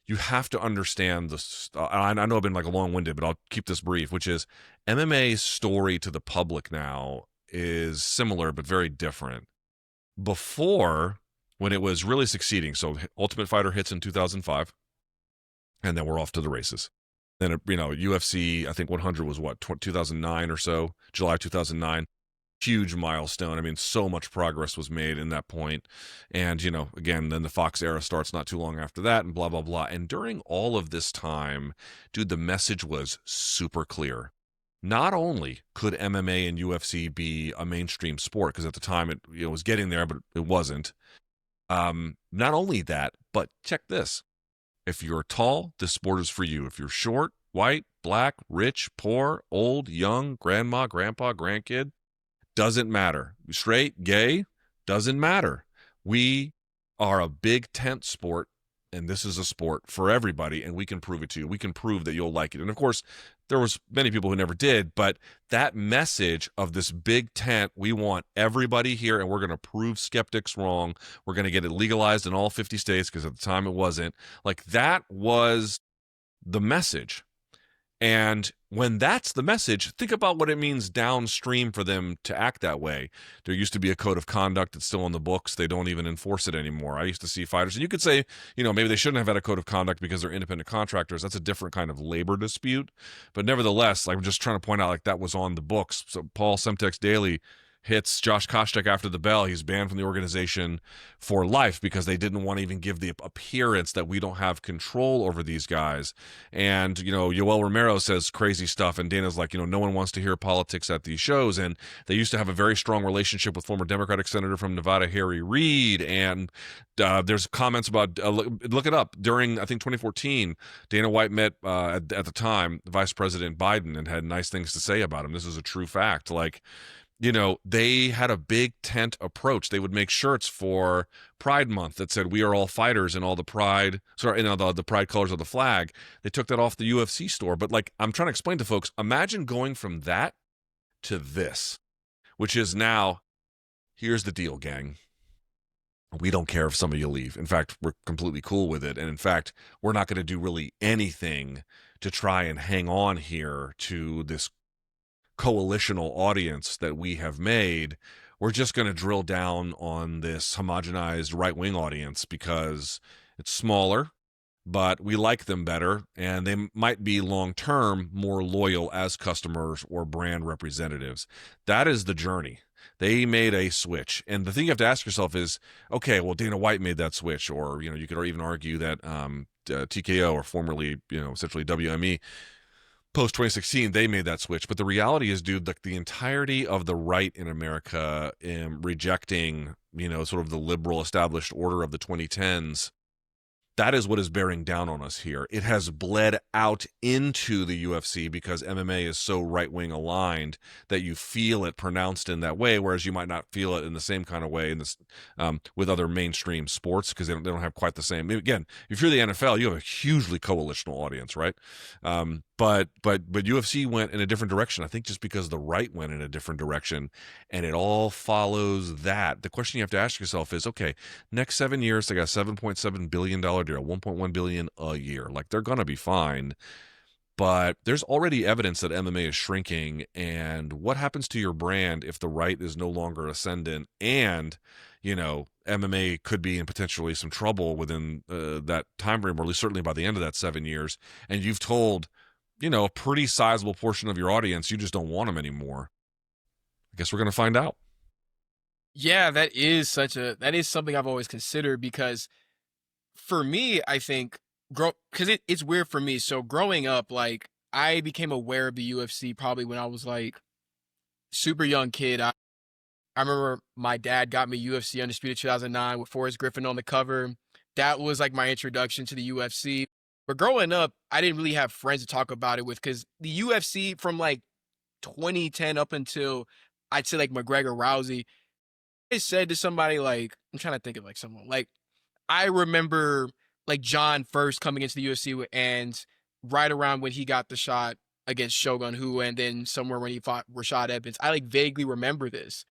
you have to understand this. I know I've been like long-winded, but I'll keep this brief, which is MMA's story to the public now is similar, but very different. Before, when it was really succeeding, so Ultimate Fighter hits in 2005, and then we're off to the races. Then, UFC, I think 100 was what, 2009 or so, July 2009. Huge milestone. I mean, so much progress was made in that point. And, again, then the Fox era starts not too long after that and blah, blah, blah. And during all of this time, dude, the message was super clear. Not only could MMA and UFC be a mainstream sport, because at the time it was getting there, but it wasn't. Not only that, but check this. If you're tall, this sport is for you. If you're short, white, black, rich, poor, old, young, grandma, grandpa, grandkid, doesn't matter. Straight, gay, doesn't matter. We are a big tent sport, and this is a sport for everybody, and we can prove it to you. We can prove that you'll like it. And of course, there was many people who never did, but that message of this big tent, we want everybody here, and we're going to prove skeptics wrong. We're going to get it legalized in all 50 states, because at the time it wasn't. Like, that was the message. And when that's the message, think about what it means downstream for them to act that way. There used to be a code of conduct that's still in the books. They don't even enforce it anymore. I used to see fighters, and you could say, maybe they shouldn't have had a code of conduct because they're independent contractors. That's a different kind of labor dispute. But nevertheless, like, I'm just trying to point out, like, that was on the books. So Paul Semtex Daly, hits Josh Koscheck after the bell. He's banned from the organization for life because they didn't want to even give the appearance that we don't have control over these guys. And, Yoel Romero says crazy stuff. And Dana's like, no one wants to hear politics at these shows. And they used to have a very strong relationship with former Democratic Senator from Nevada, Harry Reid. And there's comments about, look it up, during, I think, 2014, Dana White met, at the time, Vice President Biden and had nice things to say about him. This is a true fact. Like, they had a big tent approach. They would make shirts for Pride Month that said "We are all fighters" and all the pride, the pride colors of the flag. They took that off the UFC store. But like, I'm trying to explain to folks, imagine going from that to this, which is now, here's the deal, gang. We don't care if some of you leave. In fact, we're completely cool with it. And in fact, we're not going to do really anything to try and hang on here to this coalitional audience that we have made. We're just going to drill down on this homogenized right-wing audience because it's smaller, but we like them better, and they might be long-term more loyal as customers or brand representatives. That is the journey. They made a switch. And the thing you have to ask yourself is, okay, well, Dana White made that switch, or, you could even argue that TKO, or formerly, essentially WME, post 2016, they made that switch. But the reality is, dude, like, the entirety of the right in America rejecting, sort of the liberal established order of the 2010s, that is what is bearing down on us here. It has bled out into the UFC because MMA is so right-wing aligned that you feel it pronounced in that way, whereas you might not feel it in the same kind of way in this, with other mainstream sports, because they don't have quite the same. Again, if you're the NFL, you have a hugely coalitional audience, right? But UFC went in a different direction. I think just because the right went in a different direction, and it all follows that. The question you have to ask yourself is, okay, next 7 years, they got $7.7 billion deal, $1.1 billion a year. Like, they're going to be fine. But there's already evidence that MMA is shrinking. And what happens to your brand if the right is no longer ascendant, and, MMA could be in potentially some trouble within that time frame, or at least certainly by the end of that 7 years, and you've told, a pretty sizable portion of your audience you just don't want them anymore? I guess we're going to find out. Yeah, that is something I've always considered, because for me, I think because it's weird for me. So growing up, like, I became aware of the UFC probably when I was like super young kid. I remember my dad got me UFC Undisputed 2009 with Forrest Griffin on the cover. That was like my introduction to the UFC. But growing up, I didn't really have friends to talk about it with, because the UFC from like 2010 up until, I'd say, like McGregor Rousey, I said to somebody, like, I'm trying to think of like someone, like, I remember like John first coming into the UFC, and right around when he got the shot against Shogun Hu, and then somewhere when he fought Rashad Evans. I like vaguely remember this.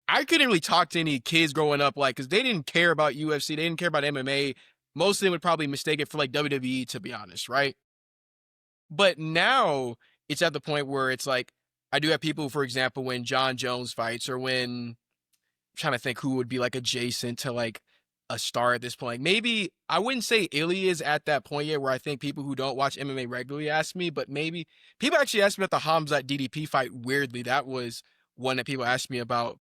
I couldn't really talk to any kids growing up, like, because they didn't care about UFC, they didn't care about MMA. Most of them would probably mistake it for like WWE, to be honest, right? But now it's at the point where it's like, I do have people, for example, when John Jones fights, or when, I'm trying to think who would be like adjacent to like a star at this point. Maybe I wouldn't say Ilya is at that point yet, where I think people who don't watch MMA regularly ask me, but maybe people actually asked me about the Hamzat DDP fight. Weirdly, that was one that people asked me about.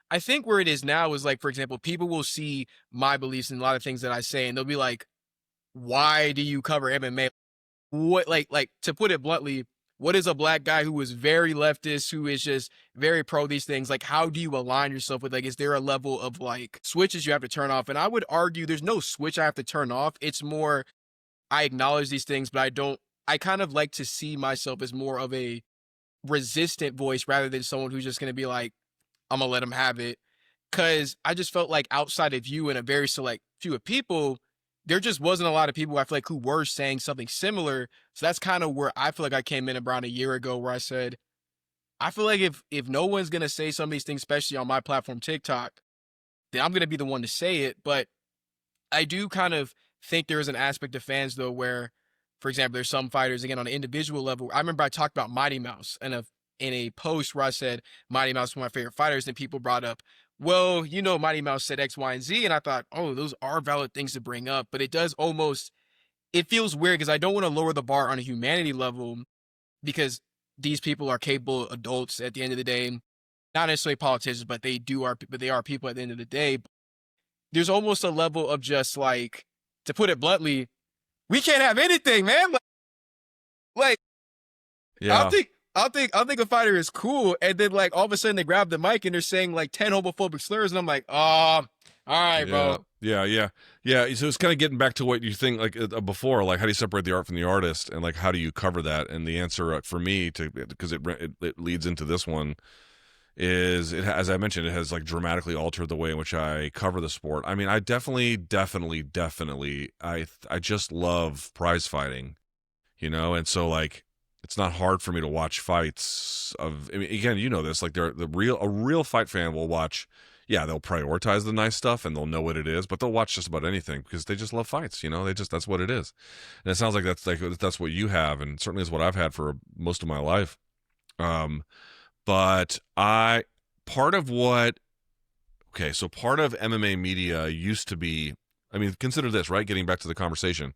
I think where it is now is like, for example, people will see my beliefs in a lot of things that I say, and they'll be like, "Why do you cover MMA?" What, like to put it bluntly, what is a black guy who is very leftist, who is just very pro these things? Like, how do you align yourself with, like, is there a level of like switches you have to turn off? And I would argue there's no switch I have to turn off. It's more, I acknowledge these things, but I kind of like to see myself as more of a resistant voice rather than someone who's just going to be like, I'm going to let them have it. Cause I just felt like outside of you and a very select few of people, there just wasn't a lot of people I feel like who were saying something similar. So that's kind of where I feel like I came in around a year ago, where I said, I feel like if no one's gonna say some of these things, especially on my platform TikTok, then I'm gonna be the one to say it. But I do kind of think there is an aspect of fans though where, for example, there's some fighters, again, on an individual level. I remember I talked about Mighty Mouse in a post where I said Mighty Mouse is one of my favorite fighters, and people brought up, well, Mighty Mouse said X, Y, and Z, and I thought, oh, those are valid things to bring up, but it feels weird because I don't want to lower the bar on a humanity level, because these people are capable adults at the end of the day. not necessarily politicians, but they are people at the end of the day. There's almost a level of just like, to put it bluntly, we can't have anything, man. Like Yeah. I'll think a fighter is cool, and then like all of a sudden they grab the mic and they're saying like 10 homophobic slurs, and I'm like, oh, all right, Yeah, bro. yeah. So it's kind of getting back to what you think like before, like how do you separate the art from the artist, and like how do you cover that? And the answer for me, to because it leads into this one, is it, as I mentioned, it has like dramatically altered the way in which I cover the sport. I mean, I definitely, I just love prize fighting, and so like it's not hard for me to watch fights of. I mean, again, you know this, like a real fight fan will watch. Yeah, they'll prioritize the nice stuff and they'll know what it is, but they'll watch just about anything because they just love fights. They just that's what it is, and it sounds like that's what you have, and certainly is what I've had for most of my life. Um, but I part of what okay, so part of MMA media used to be. I mean, consider this, right? Getting back to the conversation,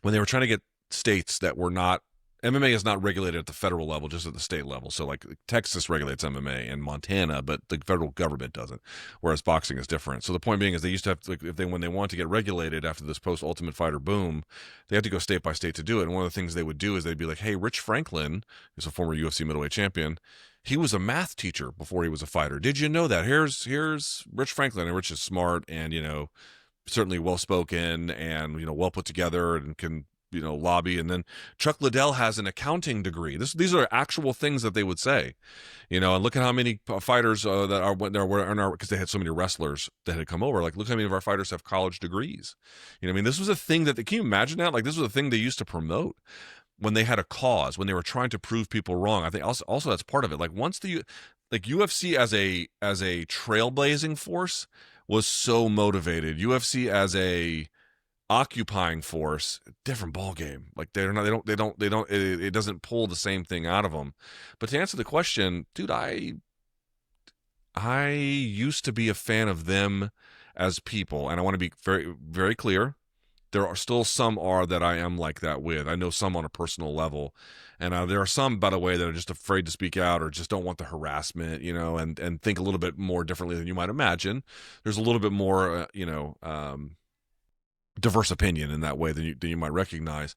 when they were trying to get states that were not MMA is not regulated at the federal level, just at the state level. So like Texas regulates MMA and Montana, but the federal government doesn't. Whereas boxing is different. So the point being is they used to have to, like, when they want to get regulated after this post Ultimate Fighter boom, they had to go state by state to do it. And one of the things they would do is they'd be like, hey, Rich Franklin, who's a former UFC middleweight champion, he was a math teacher before he was a fighter. Did you know that? Here's Rich Franklin, and Rich is smart and certainly well spoken and well put together and can lobby. And then Chuck Liddell has an accounting degree. These are actual things that they would say, and look at how many fighters that are when there were because they had so many wrestlers that had come over. Like, look how many of our fighters have college degrees. I mean, this was a thing that can you imagine that? Like, this was a thing they used to promote when they had a cause, when they were trying to prove people wrong. I think also that's part of it. Like once UFC as a trailblazing force was so motivated. UFC as a occupying force, different ball game. Like it doesn't pull the same thing out of them. But to answer the question, dude, I used to be a fan of them as people, and I want to be very, very clear. There are still some that I am like that with. I know some on a personal level, and there are some, by the way, that are just afraid to speak out or just don't want the harassment, and think a little bit more differently than you might imagine. There's a little bit more, diverse opinion in that way than you might recognize.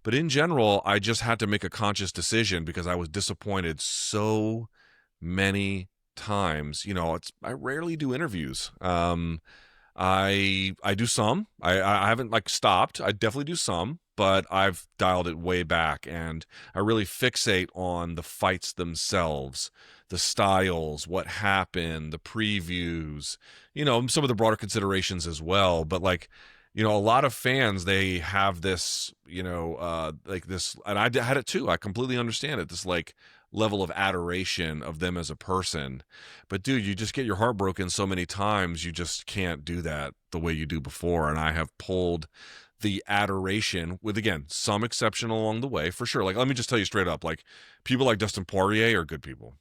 But in general, I just had to make a conscious decision because I was disappointed so many times. I rarely do interviews. I do some. I haven't like stopped. I definitely do some, but I've dialed it way back, and I really fixate on the fights themselves, the styles, what happened, the previews, some of the broader considerations as well. But like, a lot of fans, they have this, like this, and I had it too. I completely understand it. This like level of adoration of them as a person. But dude, you just get your heart broken so many times, you just can't do that the way you do before. And I have pulled the adoration with, again, some exception along the way, for sure. Like, let me just tell you straight up, like, people like Dustin Poirier are good people.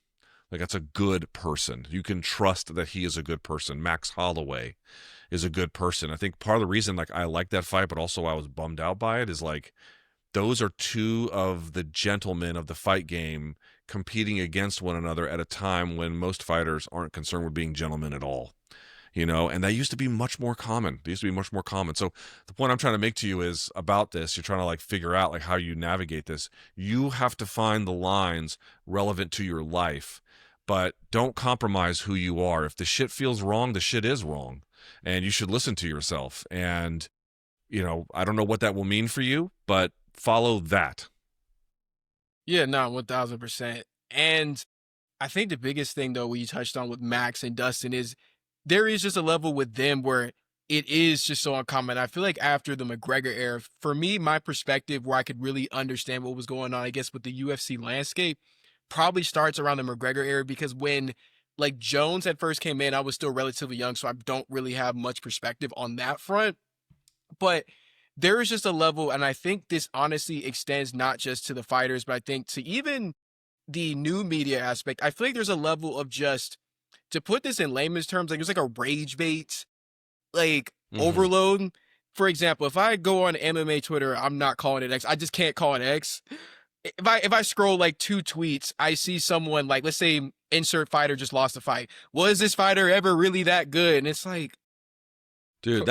Like, that's a good person. You can trust that he is a good person. Max Holloway is a good person. I think part of the reason, like, I like that fight, but also I was bummed out by it, is like, those are two of the gentlemen of the fight game competing against one another at a time when most fighters aren't concerned with being gentlemen at all. And that used to be much more common. They used to be much more common. So the point I'm trying to make to you is about this. You're trying to like figure out like how you navigate this. You have to find the lines relevant to your life, but don't compromise who you are. If the shit feels wrong, the shit is wrong, and you should listen to yourself. And, I don't know what that will mean for you, but follow that. Yeah, no, 1000%. And I think the biggest thing though, what you touched on with Max and Dustin, is there is just a level with them where it is just so uncommon. I feel like after the McGregor era, for me, my perspective where I could really understand what was going on, I guess, with the UFC landscape probably starts around the McGregor era, because when like Jones at first came in, I was still relatively young, so I don't really have much perspective on that front. But there is just a level, and I think this honestly extends not just to the fighters, but I think to even the new media aspect. I feel like there's a level of just, to put this in layman's terms, like there's like a rage bait, like Mm-hmm. overload. For example, if I go on MMA Twitter, I'm not calling it X. I just can't call it X. if I scroll like 2 tweets, I see someone like, let's say insert fighter just lost a fight. Was this fighter ever really that good? And it's like, Dude,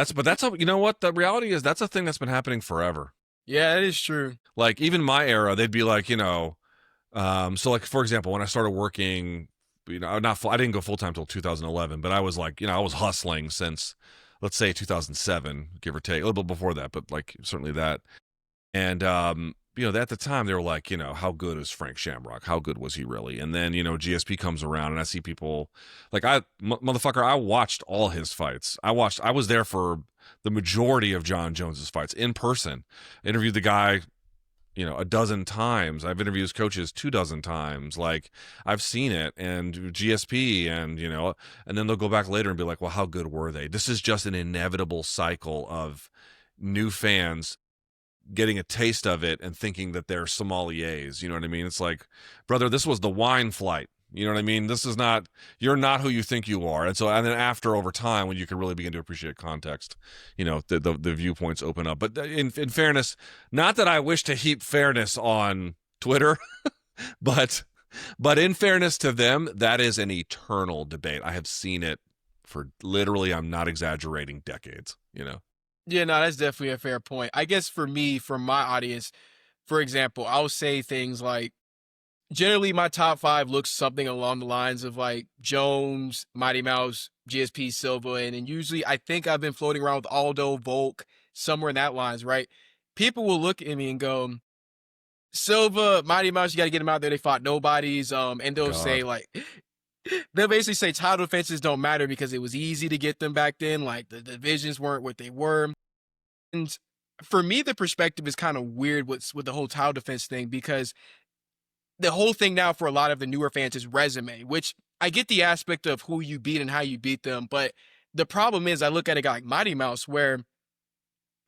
you know what? The reality is that's a thing that's been happening forever. yeah, that is true. Like even my era, they'd be like, so like for example, when I started working, I didn't go full time till 2011, but I was like, I was hustling since, let's say 2007, give or take, a little bit before that, but like certainly that. And at the time they were like, how good is Frank Shamrock? How good was he really? And then GSP comes around, and I see people like motherfucker. I watched all his fights. I was there for the majority of John Jones's fights in person. Interviewed the guy, a dozen times. I've interviewed his coaches 24 times. Like I've seen it, and GSP, and then they'll go back later and be like, well, how good were they? This is just an inevitable cycle of new fans getting a taste of it and thinking that they're sommeliers. You know what I mean? It's like, brother, this was the wine flight. You know what I mean? You're not who you think you are. And then after, over time, when you can really begin to appreciate context, the viewpoints open up. But in fairness, not that I wish to heap fairness on Twitter, but in fairness to them, that is an eternal debate. I have seen it for literally, I'm not exaggerating, decades, Yeah, no, that's definitely a fair point. I guess for me, from my audience, for example, I'll say things like, generally my top 5 looks something along the lines of like Jones, Mighty Mouse, GSP, Silva, and then usually I think I've been floating around with Aldo, Volk, somewhere in that lines, right? People will look at me and go, Silva, Mighty Mouse, you got to get them out there. They fought nobodies. And they'll say like, they'll basically say title defenses don't matter because it was easy to get them back then. Like the divisions weren't what they were. And for me, the perspective is kind of weird with the whole title defense thing, because the whole thing now for a lot of the newer fans is resume, which I get the aspect of who you beat and how you beat them. But the problem is I look at a guy like Mighty Mouse, where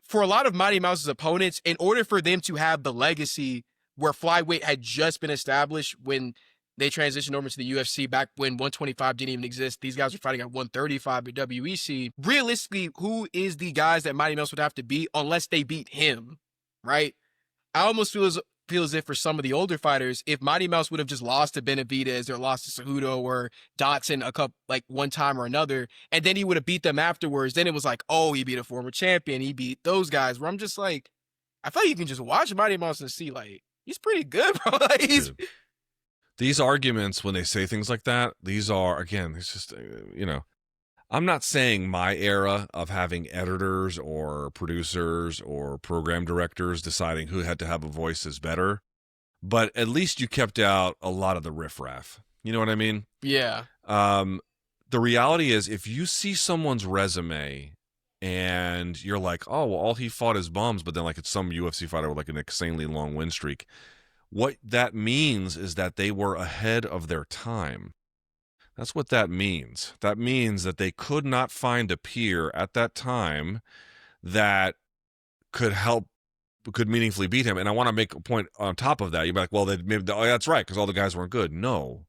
for a lot of Mighty Mouse's opponents, in order for them to have the legacy where flyweight had just been established when they transitioned over to the UFC back when 125 didn't even exist. These guys were fighting at 135 at WEC. Realistically, who is the guys that Mighty Mouse would have to beat unless they beat him, right? I almost feel as if for some of the older fighters, if Mighty Mouse would have just lost to Benavidez or lost to Cejudo or Dotson one time or another, and then he would have beat them afterwards, then it was like, oh, he beat a former champion, he beat those guys, where I'm just like, I feel like you can just watch Mighty Mouse and see, like, he's pretty good, bro. Like, these arguments, when they say things like that, these are, again, it's just, I'm not saying my era of having editors or producers or program directors deciding who had to have a voice is better, but at least you kept out a lot of the riffraff. You know what I mean? Yeah. The reality is, if you see someone's resume and you're like, oh, well, all he fought is bums, but then like it's some UFC fighter with like an insanely long win streak, what that means is that they were ahead of their time. That's what that means. That means that they could not find a peer at that time that could meaningfully beat him. And I want to make a point on top of that. You'd be like, well, that's right, because all the guys weren't good. No.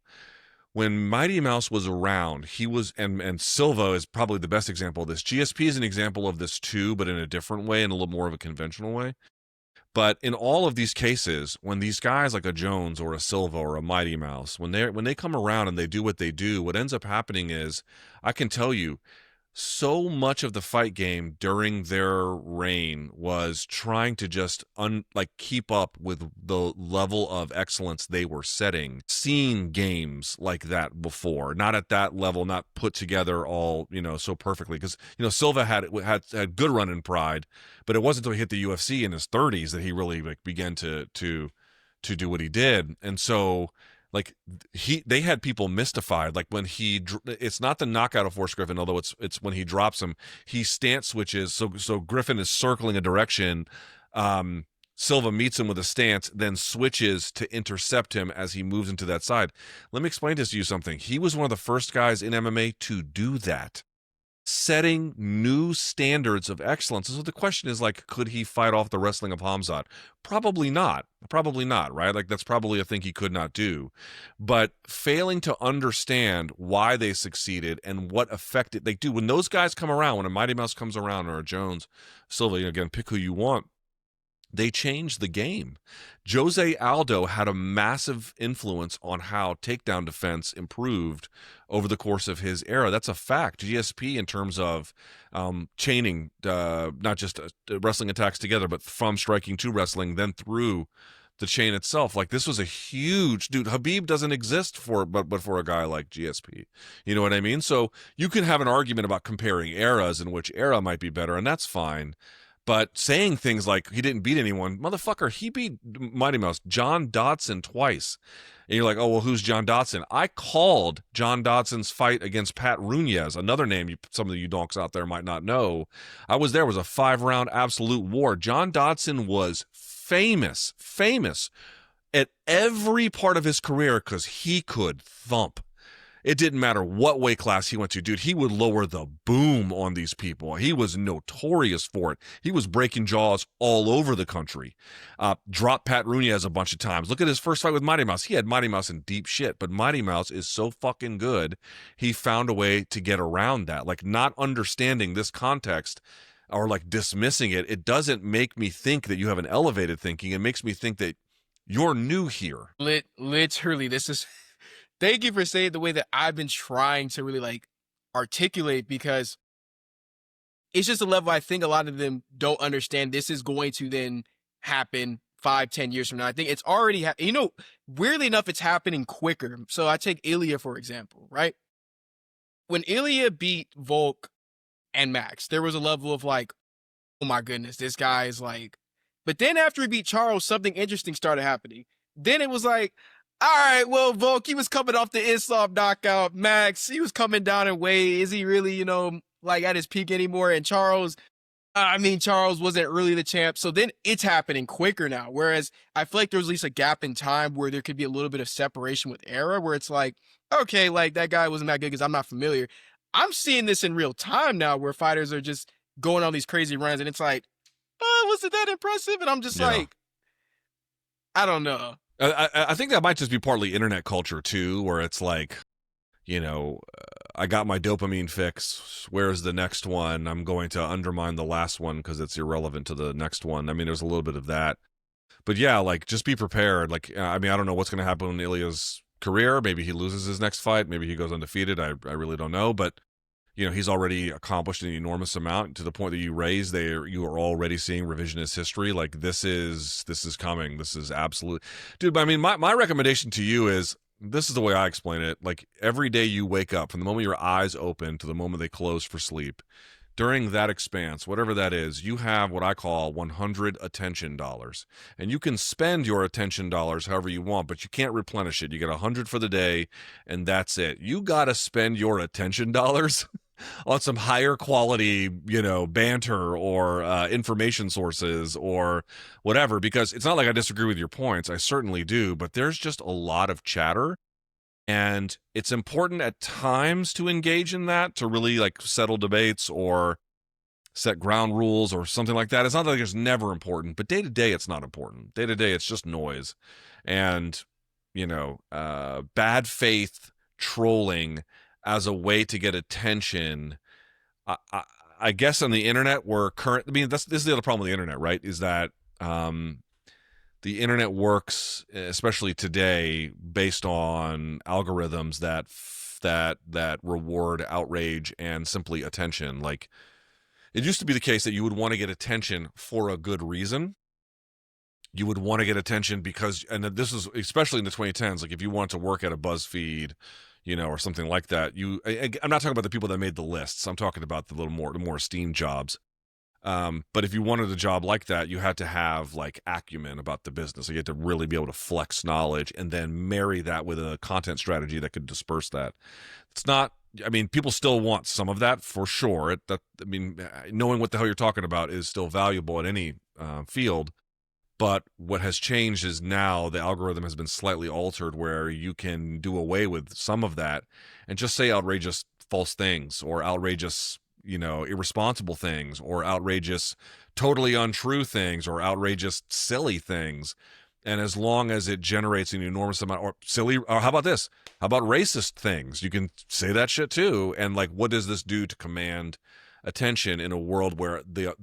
When Mighty Mouse was around, he was, and Silva is probably the best example of this. GSP is an example of this too, but in a different way, in a little more of a conventional way. But in all of these cases, when these guys like a Jones or a Silva or a Mighty Mouse, when they come around and they do what they do, what ends up happening is, I can tell you, so much of the fight game during their reign was trying to just keep up with the level of excellence they were setting. Seen games like that before, not at that level, not put together all so perfectly. Because Silva had good run in Pride, but it wasn't until he hit the UFC in his 30s that he really began to do what he did. And so, they had people mystified. Like when it's not the knockout of Forrest Griffin, although it's when he drops him, he stance switches. So Griffin is circling a direction. Silva meets him with a stance, then switches to intercept him as he moves into that side. Let me explain this to you something. He was one of the first guys in MMA to do that, setting new standards of excellence. So the question is, could he fight off the wrestling of Hamzat? Probably not, right? That's probably a thing he could not do. But failing to understand why they succeeded and what effect they do. When those guys come around, when a Mighty Mouse comes around, or a Jones, Silva, again, pick who you want, they changed the game. Jose Aldo had a massive influence on how takedown defense improved over the course of his era. That's a fact. GSP, in terms of chaining, not just wrestling attacks together, but from striking to wrestling, then through the chain itself. Like, this was a huge dude. Habib doesn't exist but for a guy like GSP. You know what I mean? So you can have an argument about comparing eras and which era might be better, and that's fine. But saying things like he didn't beat anyone, motherfucker, he beat Mighty Mouse, John Dodson, twice. And you're like, oh, well, who's John Dodson? I called John Dodson's fight against Pat Runez, another name some of you donks out there might not know. I was there. It was a 5-round absolute war. John Dodson was famous at every part of his career because he could thump. It didn't matter what weight class he went to, dude. He would lower the boom on these people. He was notorious for it. He was breaking jaws all over the country. Dropped Pat Runez a bunch of times. Look at his first fight with Mighty Mouse. He had Mighty Mouse in deep shit, but Mighty Mouse is so fucking good. He found a way to get around that. Like, not understanding this context or like dismissing it, it doesn't make me think that you have an elevated thinking. It makes me think that you're new here. Literally, this is. Thank you for saying the way that I've been trying to really like articulate, because it's just a level I think a lot of them don't understand. This is going to then happen 5-10 years from now. I think it's already, weirdly enough, it's happening quicker. So I take Ilya, for example, right? When Ilya beat Volk and Max, there was a level of like, oh my goodness, this guy is like, but then after he beat Charles, something interesting started happening. Then it was like, all right, well, Volk, he was coming off the Islam knockout. Max, he was coming down in weight. Is he really, like at his peak anymore? And Charles, Charles wasn't really the champ. So then it's happening quicker now. Whereas I feel like there was at least a gap in time where there could be a little bit of separation with era, where it's like, okay, like that guy wasn't that good because I'm not familiar. I'm seeing this in real time now where fighters are just going on these crazy runs and it's like, oh, wasn't that impressive? And I'm just like, I don't know. I think that might just be partly internet culture too, where it's like, I got my dopamine fix. Where's the next one? I'm going to undermine the last one because it's irrelevant to the next one. I mean, there's a little bit of that. But yeah, like, just be prepared. Like, I don't know what's going to happen in Ilya's career. Maybe he loses his next fight. Maybe he goes undefeated. I really don't know. But, he's already accomplished an enormous amount to the point that you raised there. You are already seeing revisionist history. Like, this is coming. This is absolute, dude. But I mean, my recommendation to you is, this is the way I explain it. Like, every day you wake up, from the moment your eyes open to the moment they close for sleep, during that expanse, whatever that is, you have what I call 100 attention dollars. And you can spend your attention dollars however you want, but you can't replenish it. You get 100 for the day, and that's it. You got to spend your attention dollars on some higher quality, banter or information sources or whatever, because it's not like I disagree with your points. I certainly do, but there's just a lot of chatter. And it's important at times to engage in that, to really like settle debates or set ground rules or something like that. It's not like it's never important, but day to day, it's not important. Day to day, it's just noise. And, bad faith trolling as a way to get attention. I guess on the internet, this is the other problem with the internet, right? Is that, the internet works, especially today, based on algorithms that reward outrage and simply attention. Like, it used to be the case that you would want to get attention for a good reason. You would want to get attention because, and this is especially in the 2010s, like if you want to work at a BuzzFeed, or something like that. I'm not talking about the people that made the lists. I'm talking about the more esteemed jobs. But if you wanted a job like that, you had to have like acumen about the business. You had to really be able to flex knowledge and then marry that with a content strategy that could disperse that. It's not, people still want some of that for sure. Knowing what the hell you're talking about is still valuable in any field. But what has changed is now the algorithm has been slightly altered where you can do away with some of that and just say outrageous false things or outrageous, irresponsible things or outrageous, totally untrue things or outrageous, silly things. And as long as it generates an enormous amount or silly, or how about this? How about racist things? You can say that shit too. And like, what does this do to command attention in a world where the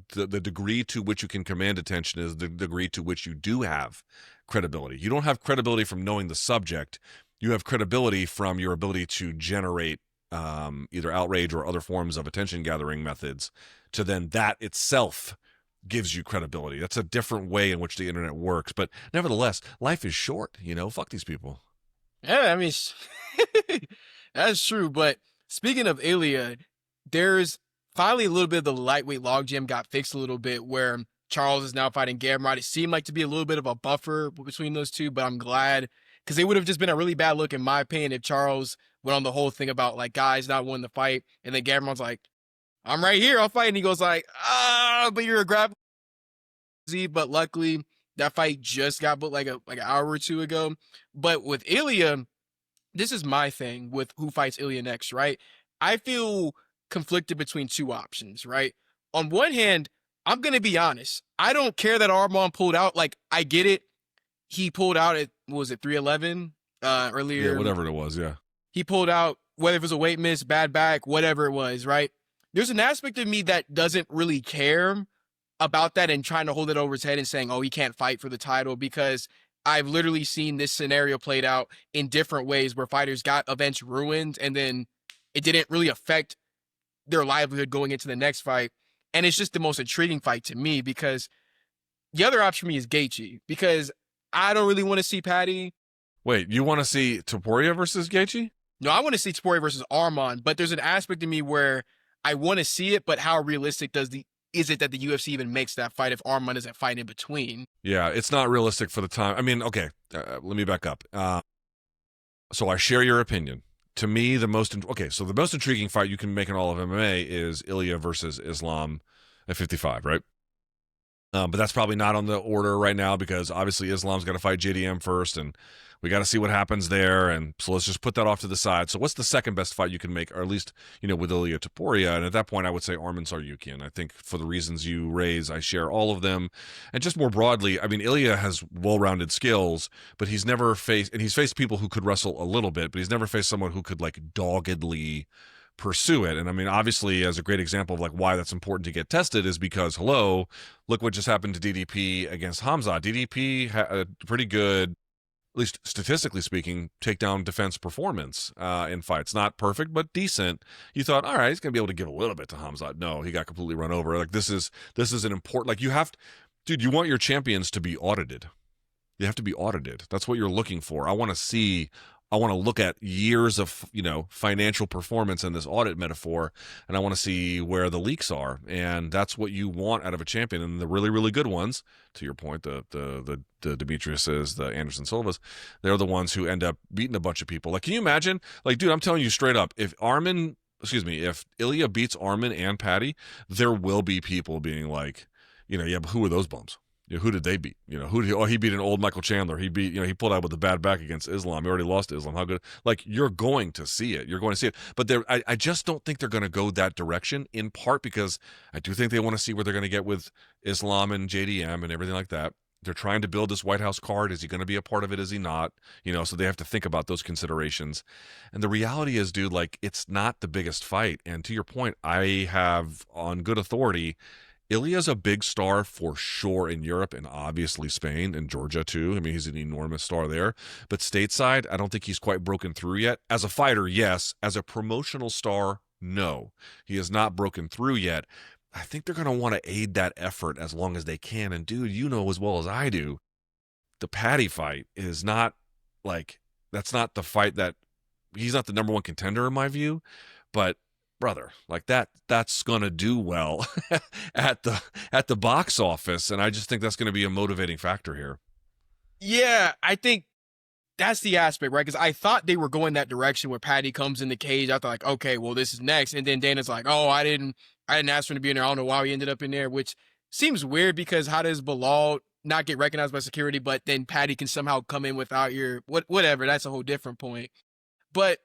degree to which you can command attention is the degree to which you do have credibility. You don't have credibility from knowing the subject. You have credibility from your ability to generate either outrage or other forms of attention gathering methods, to then that itself gives you credibility. That's a different way in which the internet works. But nevertheless, life is short, fuck these people. Yeah, I mean, that's true. But speaking of Ilya, there's finally a little bit of the lightweight logjam got fixed a little bit where Charles is now fighting Gamrot. It seemed like to be a little bit of a buffer between those two, but I'm glad because it would have just been a really bad look, in my opinion, if Charles went on the whole thing about like guys not wanting to fight, and then Gamrot's like, I'm right here, I'll fight. And he goes like, but you're a grab. But luckily, that fight just got booked like an hour or two ago. But with Ilya, this is my thing with who fights Ilya next, right? I feel conflicted between two options, right? On one hand, I'm gonna be honest. I don't care that Arman pulled out. Like, I get it. He pulled out at, what was it, 311 earlier? Yeah, whatever it was, yeah. He pulled out, whether it was a weight miss, bad back, whatever it was, right? There's an aspect of me that doesn't really care about that and trying to hold it over his head and saying, oh, he can't fight for the title, because I've literally seen this scenario played out in different ways where fighters got events ruined and then it didn't really affect their livelihood going into the next fight. And it's just the most intriguing fight to me, because the other option for me is Gaethje, because I don't really want to see Paddy. Wait, you want to see Topuria versus Gaethje? No, I want to see Topuria versus Arman, but there's an aspect of me where I want to see it, but how realistic is it that the UFC even makes that fight if Arman isn't fighting in between? Yeah, it's not realistic for the time. I mean, okay, let me back up. So I share your opinion. To me, the most intriguing fight you can make in all of MMA is Ilya versus Islam at 55, right? But that's probably not on the order right now because obviously Islam's got to fight JDM first, and we got to see what happens there. And so let's just put that off to the side. So what's the second best fight you can make, or at least, with Ilya Topuria? And at that point, I would say Arman Tsarukyan. I think for the reasons you raise, I share all of them. And just more broadly, I mean, Ilya has well-rounded skills, but he's faced people who could wrestle a little bit, but he's never faced someone who could like doggedly pursue it. And I mean, obviously, as a great example of like why that's important to get tested is because, look what just happened to DDP against Hamza. DDP had a pretty good, at least statistically speaking, takedown defense performance in fights. Not perfect, but decent. You thought, all right, he's going to be able to give a little bit to Hamza. No, he got completely run over. Like this is an important, like dude, you want your champions to be audited. You have to be audited. That's what you're looking for. I want to look at years of, financial performance in this audit metaphor, and I want to see where the leaks are. And that's what you want out of a champion. And the really, really good ones, to your point, the Demetriuses, the Anderson Silvas, they're the ones who end up beating a bunch of people. Like, can you imagine? Like, dude, I'm telling you straight up, if Ilya beats Arman and Paddy, there will be people being like, yeah, but who are those bums? Who did they beat? He beat an old Michael Chandler. He beat, he pulled out with a bad back against Islam. He already lost to Islam. How good? Like, you're going to see it. You're going to see it. But I just don't think they're going to go that direction, in part because I do think they want to see where they're going to get with Islam and JDM and everything like that. They're trying to build this White House card. Is he going to be a part of it? Is he not? So they have to think about those considerations. And the reality is, dude, like, it's not the biggest fight. And to your point, I have on good authority, Ilya's a big star for sure in Europe and obviously Spain and Georgia too. I mean, he's an enormous star there. But stateside, I don't think he's quite broken through yet. As a fighter, yes. As a promotional star, no. He has not broken through yet. I think they're going to want to aid that effort as long as they can. And dude, you know as well as I do, the Paddy fight is not like, that's not the fight that, he's not the number one contender in my view, but brother, like that's going to do well at the box office. And I just think that's going to be a motivating factor here. Yeah, I think that's the aspect, right? Because I thought they were going that direction where Paddy comes in the cage. I thought like, okay, well, this is next. And then Dana's like, oh, I didn't ask for him to be in there. I don't know why he ended up in there, which seems weird because how does Bilal not get recognized by security, but then Paddy can somehow come in without your whatever. That's a whole different point. But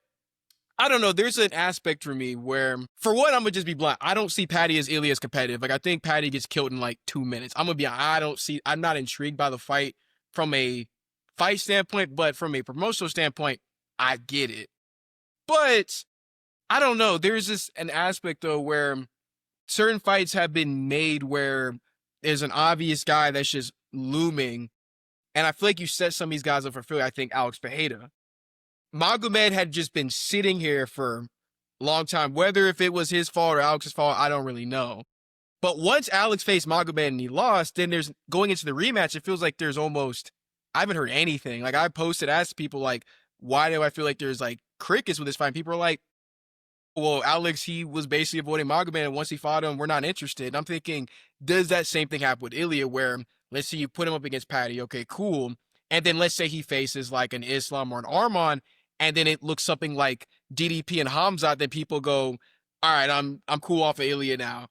I don't know. There's an aspect for me where, for one, I'm going to just be blunt. I don't see Paddy as Ilya's competitive. Like, I think Paddy gets killed in like 2 minutes. I'm going to be, I'm not intrigued by the fight from a fight standpoint, but from a promotional standpoint, I get it. But I don't know. There's an aspect though where certain fights have been made where there's an obvious guy that's just looming. And I feel like you set some of these guys up for failure. I think Alex Pereira. Magomed had just been sitting here for a long time. Whether if it was his fault or Alex's fault, I don't really know. But once Alex faced Magomed and he lost, then there's going into the rematch, it feels like there's almost, I haven't heard anything. Like I posted, asked people like, why do I feel like there's like crickets with this fight? And people are like, well, Alex, he was basically avoiding Magomed, and once he fought him, we're not interested. And I'm thinking, does that same thing happen with Ilya where, let's say you put him up against Patty, okay, cool. And then let's say he faces like an Islam or an Arman, and then it looks something like DDP and Hamzat, then people go, all right, I'm cool off of Ilya now.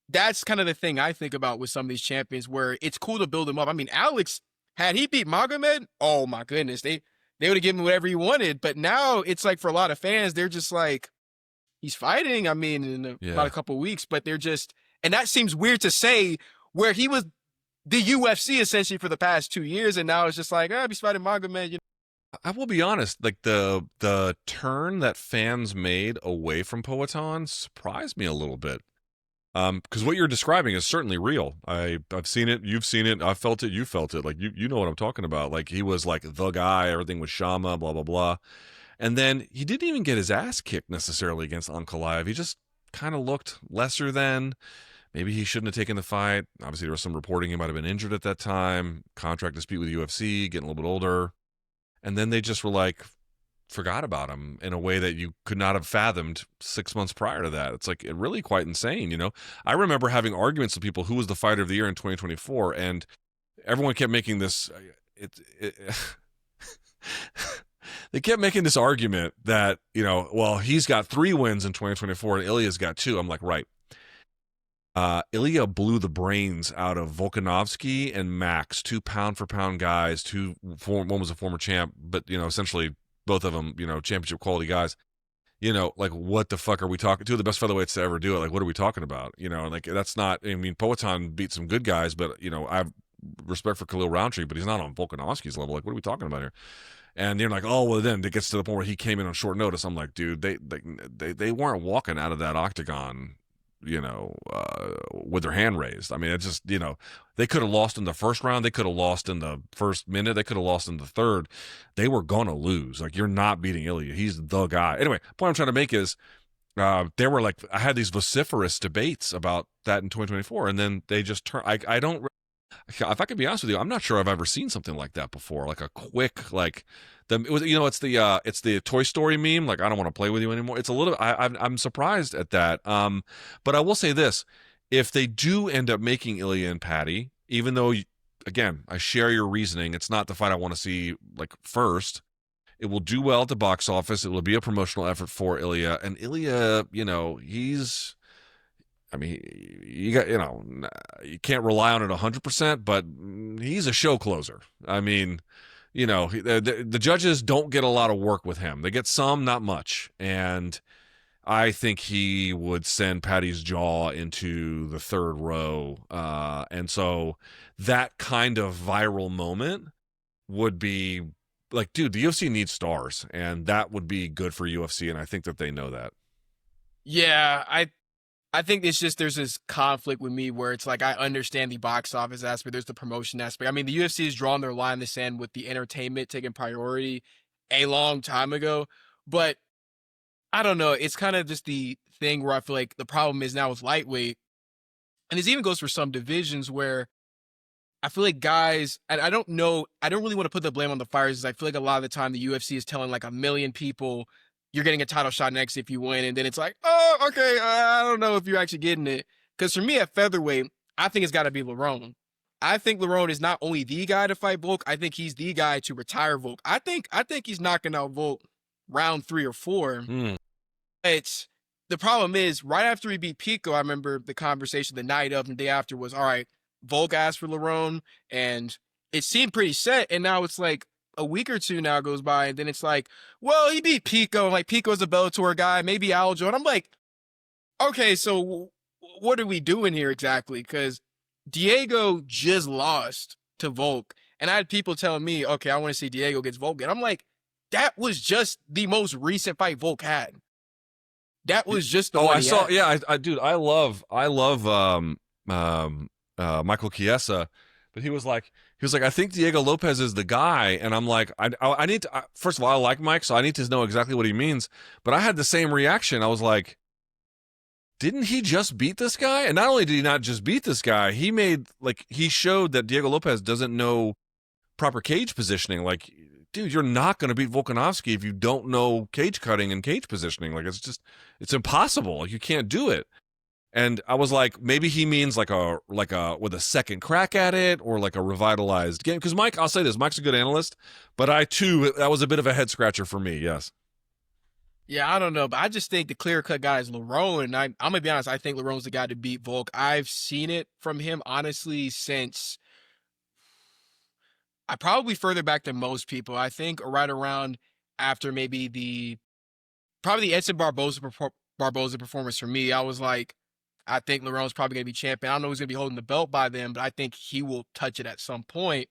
That's kind of the thing I think about with some of these champions where it's cool to build them up. I mean, Alex, had he beat Magomed, oh my goodness, they would have given him whatever he wanted. But now it's like for a lot of fans, they're just like, he's fighting, I mean, in about a couple of weeks, but they're just, and that seems weird to say where he was the UFC essentially for the past 2 years. And now it's just like, he's fighting Magomed, you know. I will be honest, like the turn that fans made away from Poatan surprised me a little bit. Because what you're describing is certainly real. I've seen it, you've seen it, I've felt it, you felt it. Like you know what I'm talking about. Like he was like the guy, everything was Shama, blah blah blah. And then he didn't even get his ass kicked necessarily against Ankalaev. He just kind of looked lesser than. Maybe he shouldn't have taken the fight. Obviously, there was some reporting he might have been injured at that time. Contract dispute with UFC, getting a little bit older. And then they just were like, forgot about him in a way that you could not have fathomed 6 months prior to that. It's like really quite insane, you know? I remember having arguments with people who was the fighter of the year in 2024, and everyone kept making this... They kept making this argument that, you know, well, he's got 3 wins in 2024 and Ilya's got 2. I'm like, right. Ilya blew the brains out of Volkanovski and Max, 2 pound-for-pound guys. One was a former champ, but, you know, essentially both of them, you know, championship quality guys. You know, like, what the fuck are we talking? 2 of the best featherweights to ever do it. Like, what are we talking about? You know, like, that's not, I mean, Poatan beat some good guys, but, you know, I have respect for Khalil Roundtree, but he's not on Volkanovski's level. Like, what are we talking about here? And you're like, oh, well, then it gets to the point where he came in on short notice. I'm like, dude, they weren't walking out of that octagon, you know, with their hand raised. I mean, it's just, you know, they could have lost in the first round. They could have lost in the first minute. They could have lost in the third. They were going to lose. Like, you're not beating Ilya. He's the guy. Anyway, the point I'm trying to make is there were like, I had these vociferous debates about that in 2024. And then they just turn, I don't, if I could be honest with you, I'm not sure I've ever seen something like that before. Like a quick, like it was, you know, it's the Toy Story meme. Like, I don't want to play with you anymore. It's a little, I'm surprised at that. But I will say this: if they do end up making Ilya and Patty, even though, again, I share your reasoning, it's not the fight I want to see like first. It will do well at the box office. It will be a promotional effort for Ilya, and Ilya, you know, I mean, you can't rely on it 100%, but he's a show closer. I mean, you know, the judges don't get a lot of work with him. They get some, not much. And I think he would send Patty's jaw into the third row. And so that kind of viral moment would be like, dude, the UFC needs stars, and that would be good for UFC. And I think that they know that. Yeah, I think it's just there's this conflict with me where it's like I understand the box office aspect, there's the promotion aspect. I mean, the UFC has drawn their line in the sand with the entertainment taking priority a long time ago, but I don't know. It's kind of just the thing where I feel like the problem is now with lightweight, and this even goes for some divisions where I feel like guys, and I don't know, I don't really want to put the blame on the fighters. I feel like a lot of the time the UFC is telling like 1 million people you're getting a title shot next if you win. And then it's like, oh, okay, I don't know if you're actually getting it. Because for me at featherweight, I think it's got to be Lerone. I think Lerone is not only the guy to fight Volk, I think he's the guy to retire Volk. I think he's knocking out Volk round 3 or 4. It's the problem is right after he beat Pico, I remember the conversation the night of and the day after was, all right, Volk asked for Lerone, and it seemed pretty set. And now it's like a week or 2 now goes by, and then it's like, well, he beat Pico, and like Pico's a Bellator guy, maybe Aljo. And I'm like, okay, so what are we doing here exactly? Because Diego just lost to Volk, and I had people telling me, okay, I want to see Diego against Volk. And I'm like, that was just the most recent fight Volk had. That was just the Oh, one I he saw. had. Yeah, dude, I love Michael Chiesa, but he was like, I think Diego Lopez is the guy, and I'm like, I need to. First of all, I like Mike, so I need to know exactly what he means. But I had the same reaction. I was like, didn't he just beat this guy? And not only did he not just beat this guy, he showed that Diego Lopez doesn't know proper cage positioning. Like, dude, you're not going to beat Volkanovski if you don't know cage cutting and cage positioning. Like, it's impossible. Like, you can't do it. And I was like, maybe he means like a with a second crack at it, or like a revitalized game. Because Mike, I'll say this, Mike's a good analyst, but that was a bit of a head scratcher for me. Yes. Yeah, I don't know, but I just think the clear cut guy is Lerone. And I'm gonna be honest, I think Lerone's the guy to beat Volk. I've seen it from him honestly since I probably further back than most people. I think right around after maybe probably the Edson Barboza performance for me. I was like, I think Lerone's probably gonna be champion. I don't know who's gonna be holding the belt by then, but I think he will touch it at some point.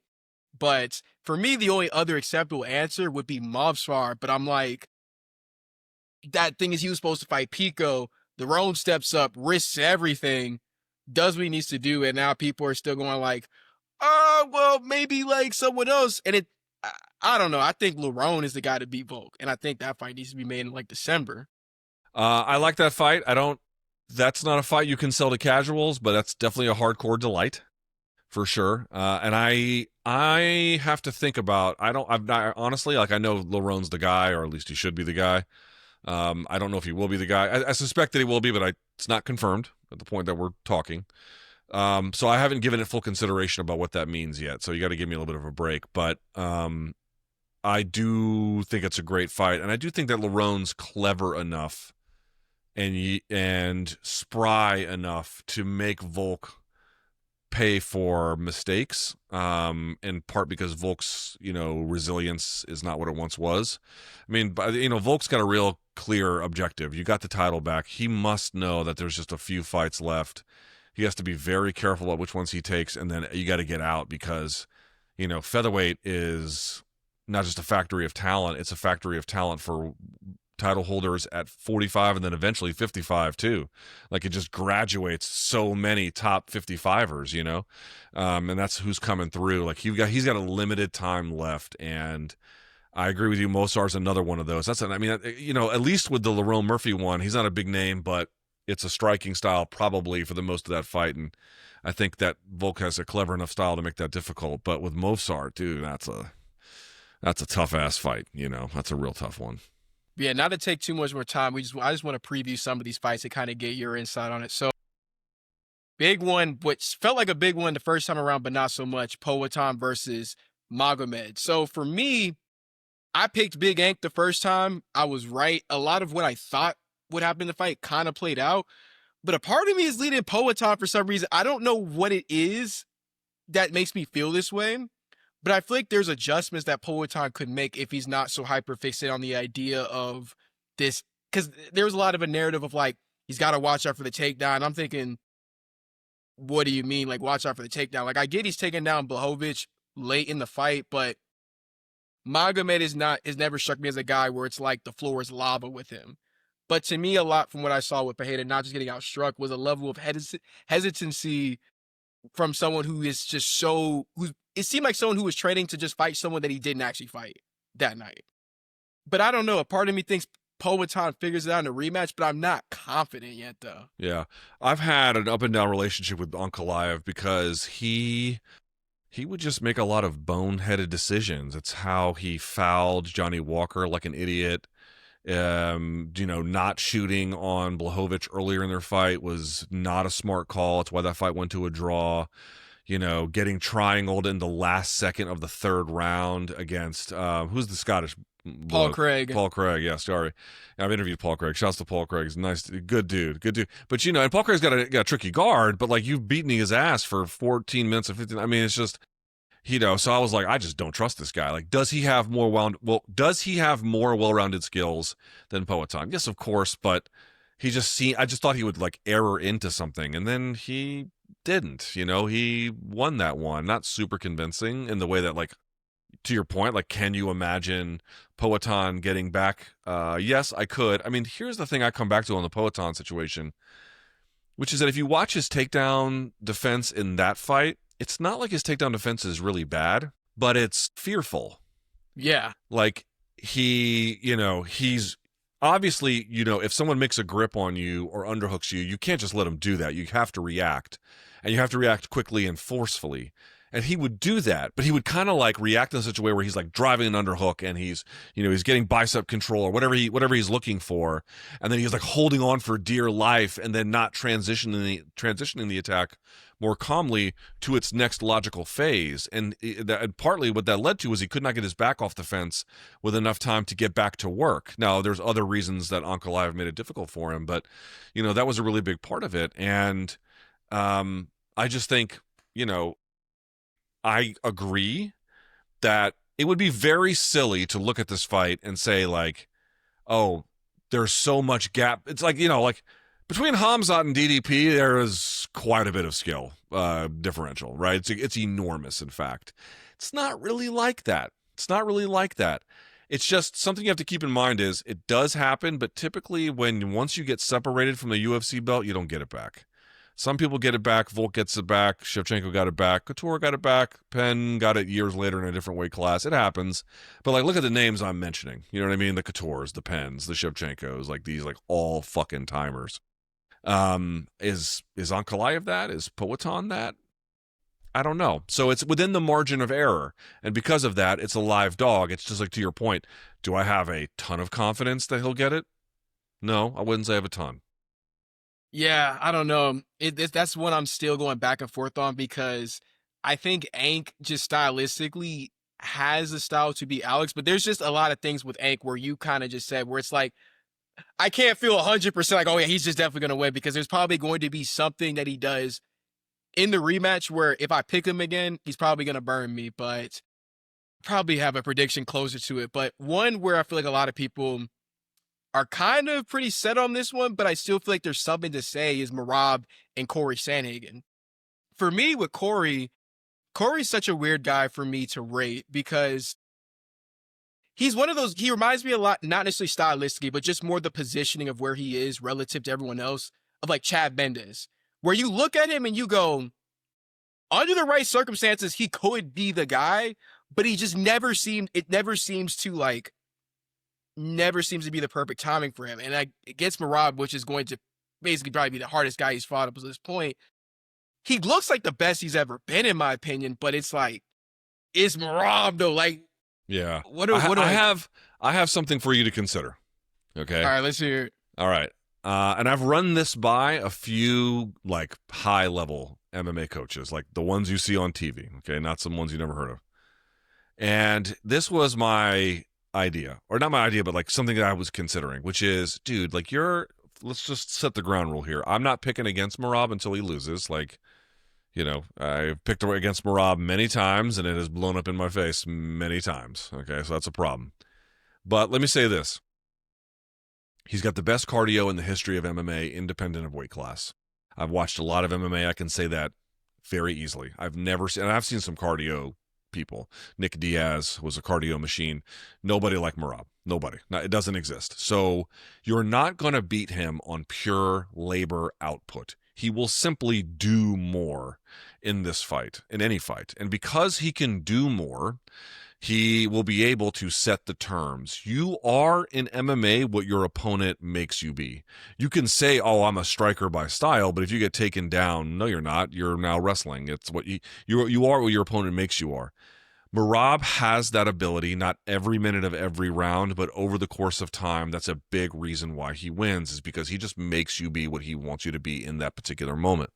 But for me, the only other acceptable answer would be Movsar. But I'm like, that thing is he was supposed to fight Pico. The Roan steps up, risks everything, does what he needs to do, and now people are still going like, oh, well, maybe like someone else. And I don't know. I think Lerone is the guy to beat Volk, and I think that fight needs to be made in like December. I like that fight. That's not a fight you can sell to casuals, but that's definitely a hardcore delight for sure. And I have to think about, I'm not, honestly, like, I know Lerone's the guy, or at least he should be the guy. I don't know if he will be the guy. I suspect that he will be, but it's not confirmed at the point that we're talking. So I haven't given it full consideration about what that means yet. So you got to give me a little bit of a break. But I do think it's a great fight, and I do think that Lerone's clever enough and spry enough to make Volk pay for mistakes, in part because Volk's resilience is not what it once was. I mean, Volk's got a real clear objective. You got the title back. He must know that there's just a few fights left. He has to be very careful about which ones he takes, and then you got to get out, because featherweight is not just a factory of talent, it's a factory of talent for title holders at 45 and then eventually 55 too. Like, it just graduates so many top 55ers, and that's who's coming through. Like, he's got a limited time left, and I agree with you. Mosar's another one of those. At least with the Lerone Murphy one, he's not a big name, but it's a striking style probably for the most of that fight, and I think that Volk has a clever enough style to make that difficult. But with Mosar, dude, that's a tough ass fight. That's a real tough one. Yeah, not to take too much more time. I just want to preview some of these fights to kind of get your insight on it. So, big one, which felt like a big one the first time around, but not so much. Poatan versus Magomed. So for me, I picked Big Ank the first time. I was right. A lot of what I thought would happen in the fight kind of played out. But a part of me is leading Poatan for some reason. I don't know what it is that makes me feel this way. But I feel like there's adjustments that Poatan could make if he's not so hyper fixated on the idea of this. Because there was a lot of a narrative of like, he's got to watch out for the takedown. I'm thinking, what do you mean? Like, watch out for the takedown? Like, I get he's taking down Blachowicz late in the fight, but Magomed is never struck me as a guy where it's like the floor is lava with him. But to me, a lot from what I saw with Pereira not just getting outstruck was a level of hesitancy from someone who is just it seemed like someone who was training to just fight someone that he didn't actually fight that night. But I don't know. A part of me thinks Poatan figures it out in a rematch, but I'm not confident yet, though. Yeah. I've had an up and down relationship with Ankalaev because he would just make a lot of boneheaded decisions. It's how he fouled Johnny Walker like an idiot. Not shooting on Blachowicz earlier in their fight was not a smart call. It's why that fight went to a draw. Getting triangled in the last second of the third round against who's the Scottish Paul bloke? Craig. Paul Craig, yeah, sorry. I've interviewed Paul Craig. Shouts to Paul Craig. He's nice, good dude. But and Paul Craig's got a tricky guard, but like, you've beaten his ass for 14 minutes and 15. I mean, it's just, so I was like, I just don't trust this guy. Like, does he have more well-rounded skills than Poatan? Yes, of course, but I just thought he would like error into something, and then he didn't. He won that one. Not super convincing in the way that like to your point, like, can you imagine Poatan getting back? Yes, I could. I mean, here's the thing I come back to on the Poatan situation, which is that if you watch his takedown defense in that fight, it's not like his takedown defense is really bad, but it's fearful. Yeah. Like, he's obviously, if someone makes a grip on you or underhooks you, you can't just let him do that. You have to react, and you have to react quickly and forcefully. And he would do that, but he would kind of like react in such a way where he's like driving an underhook and he's getting bicep control or whatever he's looking for. And then he's like holding on for dear life and then not transitioning the attack more calmly to its next logical phase. And partly what that led to was he could not get his back off the fence with enough time to get back to work. Now, there's other reasons that Ankalaev made it difficult for him, but, that was a really big part of it. And I just think, I agree that it would be very silly to look at this fight and say, like, oh, there's so much gap. It's like, like between Hamzat and DDP, there is quite a bit of skill differential, right? It's enormous, in fact. It's not really like that. It's not really like that. It's just something you have to keep in mind is it does happen, but typically once you get separated from the UFC belt, you don't get it back. Some people get it back. Volk gets it back. Shevchenko got it back. Couture got it back. Penn got it years later in a different weight class. It happens. But, like, look at the names I'm mentioning. You know what I mean? The Coutures, the Penns, the Shevchenkos, like these, like, all fucking timers. Is Ankalaev that? Is Poatan that? I don't know. So it's within the margin of error. And because of that, it's a live dog. It's just like, to your point, do I have a ton of confidence that he'll get it? No, I wouldn't say I have a ton. Yeah, I don't know. That's what I'm still going back and forth on because I think Ank just stylistically has the style to be Alex, but there's just a lot of things with Ank where you kind of just said where it's like, I can't feel 100% like, oh yeah, he's just definitely going to win because there's probably going to be something that he does in the rematch where if I pick him again, he's probably going to burn me, but probably have a prediction closer to it. But one where I feel like a lot of people are kind of pretty set on this one, but I still feel like there's something to say is Merab and Corey Sandhagen. For me, with Corey's such a weird guy for me to rate because he's one of those, he reminds me a lot, not necessarily stylistically, but just more the positioning of where he is relative to everyone else, of like Chad Mendes, where you look at him and you go, under the right circumstances, he could be the guy, but it never seems to be the perfect timing for him. And against Merab, which is going to basically probably be the hardest guy he's fought up to this point, he looks like the best he's ever been, in my opinion, but it's like, is Merab though? Like, yeah. I have something for you to consider. Okay. All right, let's hear it. All right. And I've run this by a few like high level MMA coaches, like the ones you see on TV. Okay. Not some ones you never heard of. And this was my idea, or not my idea, but like something that I was considering, which is, dude, like let's just set the ground rule here. I'm not picking against Merab until he loses. Like, I've picked against Merab many times and it has blown up in my face many times. Okay. So that's a problem. But let me say this. He's got the best cardio in the history of MMA, independent of weight class. I've watched a lot of MMA. I can say that very easily. I've seen some cardio people. Nick Diaz was a cardio machine. Nobody like Merab. Nobody. It doesn't exist. So you're not going to beat him on pure labor output. He will simply do more in this fight, in any fight. And because he can do more, he will be able to set the terms. You are in MMA what your opponent makes you be. You can say, oh, I'm a striker by style, but if you get taken down, no, you're not. You're now wrestling. It's what you are what your opponent makes you are. Merab has that ability, not every minute of every round, but over the course of time. That's a big reason why he wins, is because he just makes you be what he wants you to be in that particular moment.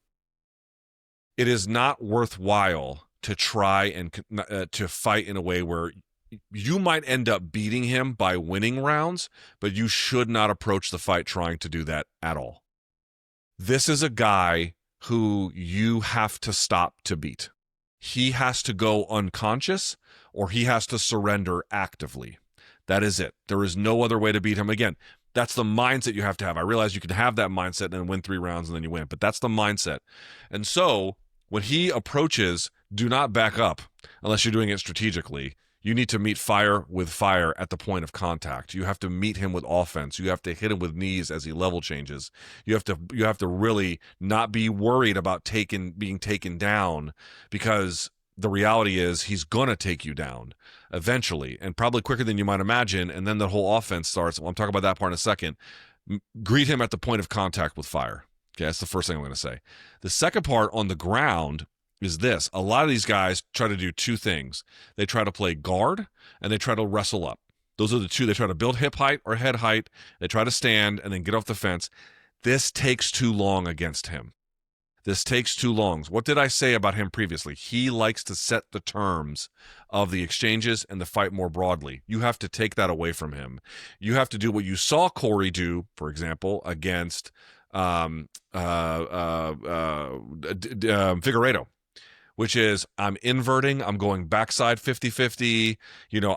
It is not worthwhile to try and to fight in a way where you might end up beating him by winning rounds, but you should not approach the fight trying to do that at all. This is a guy who you have to stop to beat. He has to go unconscious or he has to surrender actively. That is it. There is no other way to beat him. Again, that's the mindset you have to have. I realize you can have that mindset and then win 3 rounds and then you win, but that's the mindset. And so when he approaches, do not back up unless you're doing it strategically. You need to meet fire with fire at the point of contact. You have to meet him with offense. You have to hit him with knees as he level changes. You have to really not be worried about being taken down, because the reality is he's going to take you down eventually, and probably quicker than you might imagine, and then the whole offense starts. Well, I'm talking about that part in a second. Greet him at the point of contact with fire. Okay, that's the first thing I'm going to say. The second part, on the ground, is this. A lot of these guys try to do two things. They try to play guard, and they try to wrestle up. Those are the two. They try to build hip height or head height. They try to stand and then get off the fence. This takes too long against him. This takes too long. What did I say about him previously? He likes to set the terms of the exchanges and the fight more broadly. You have to take that away from him. You have to do what you saw Corey do, for example, against Figueiredo, which is, I'm inverting, I'm going backside 50-50,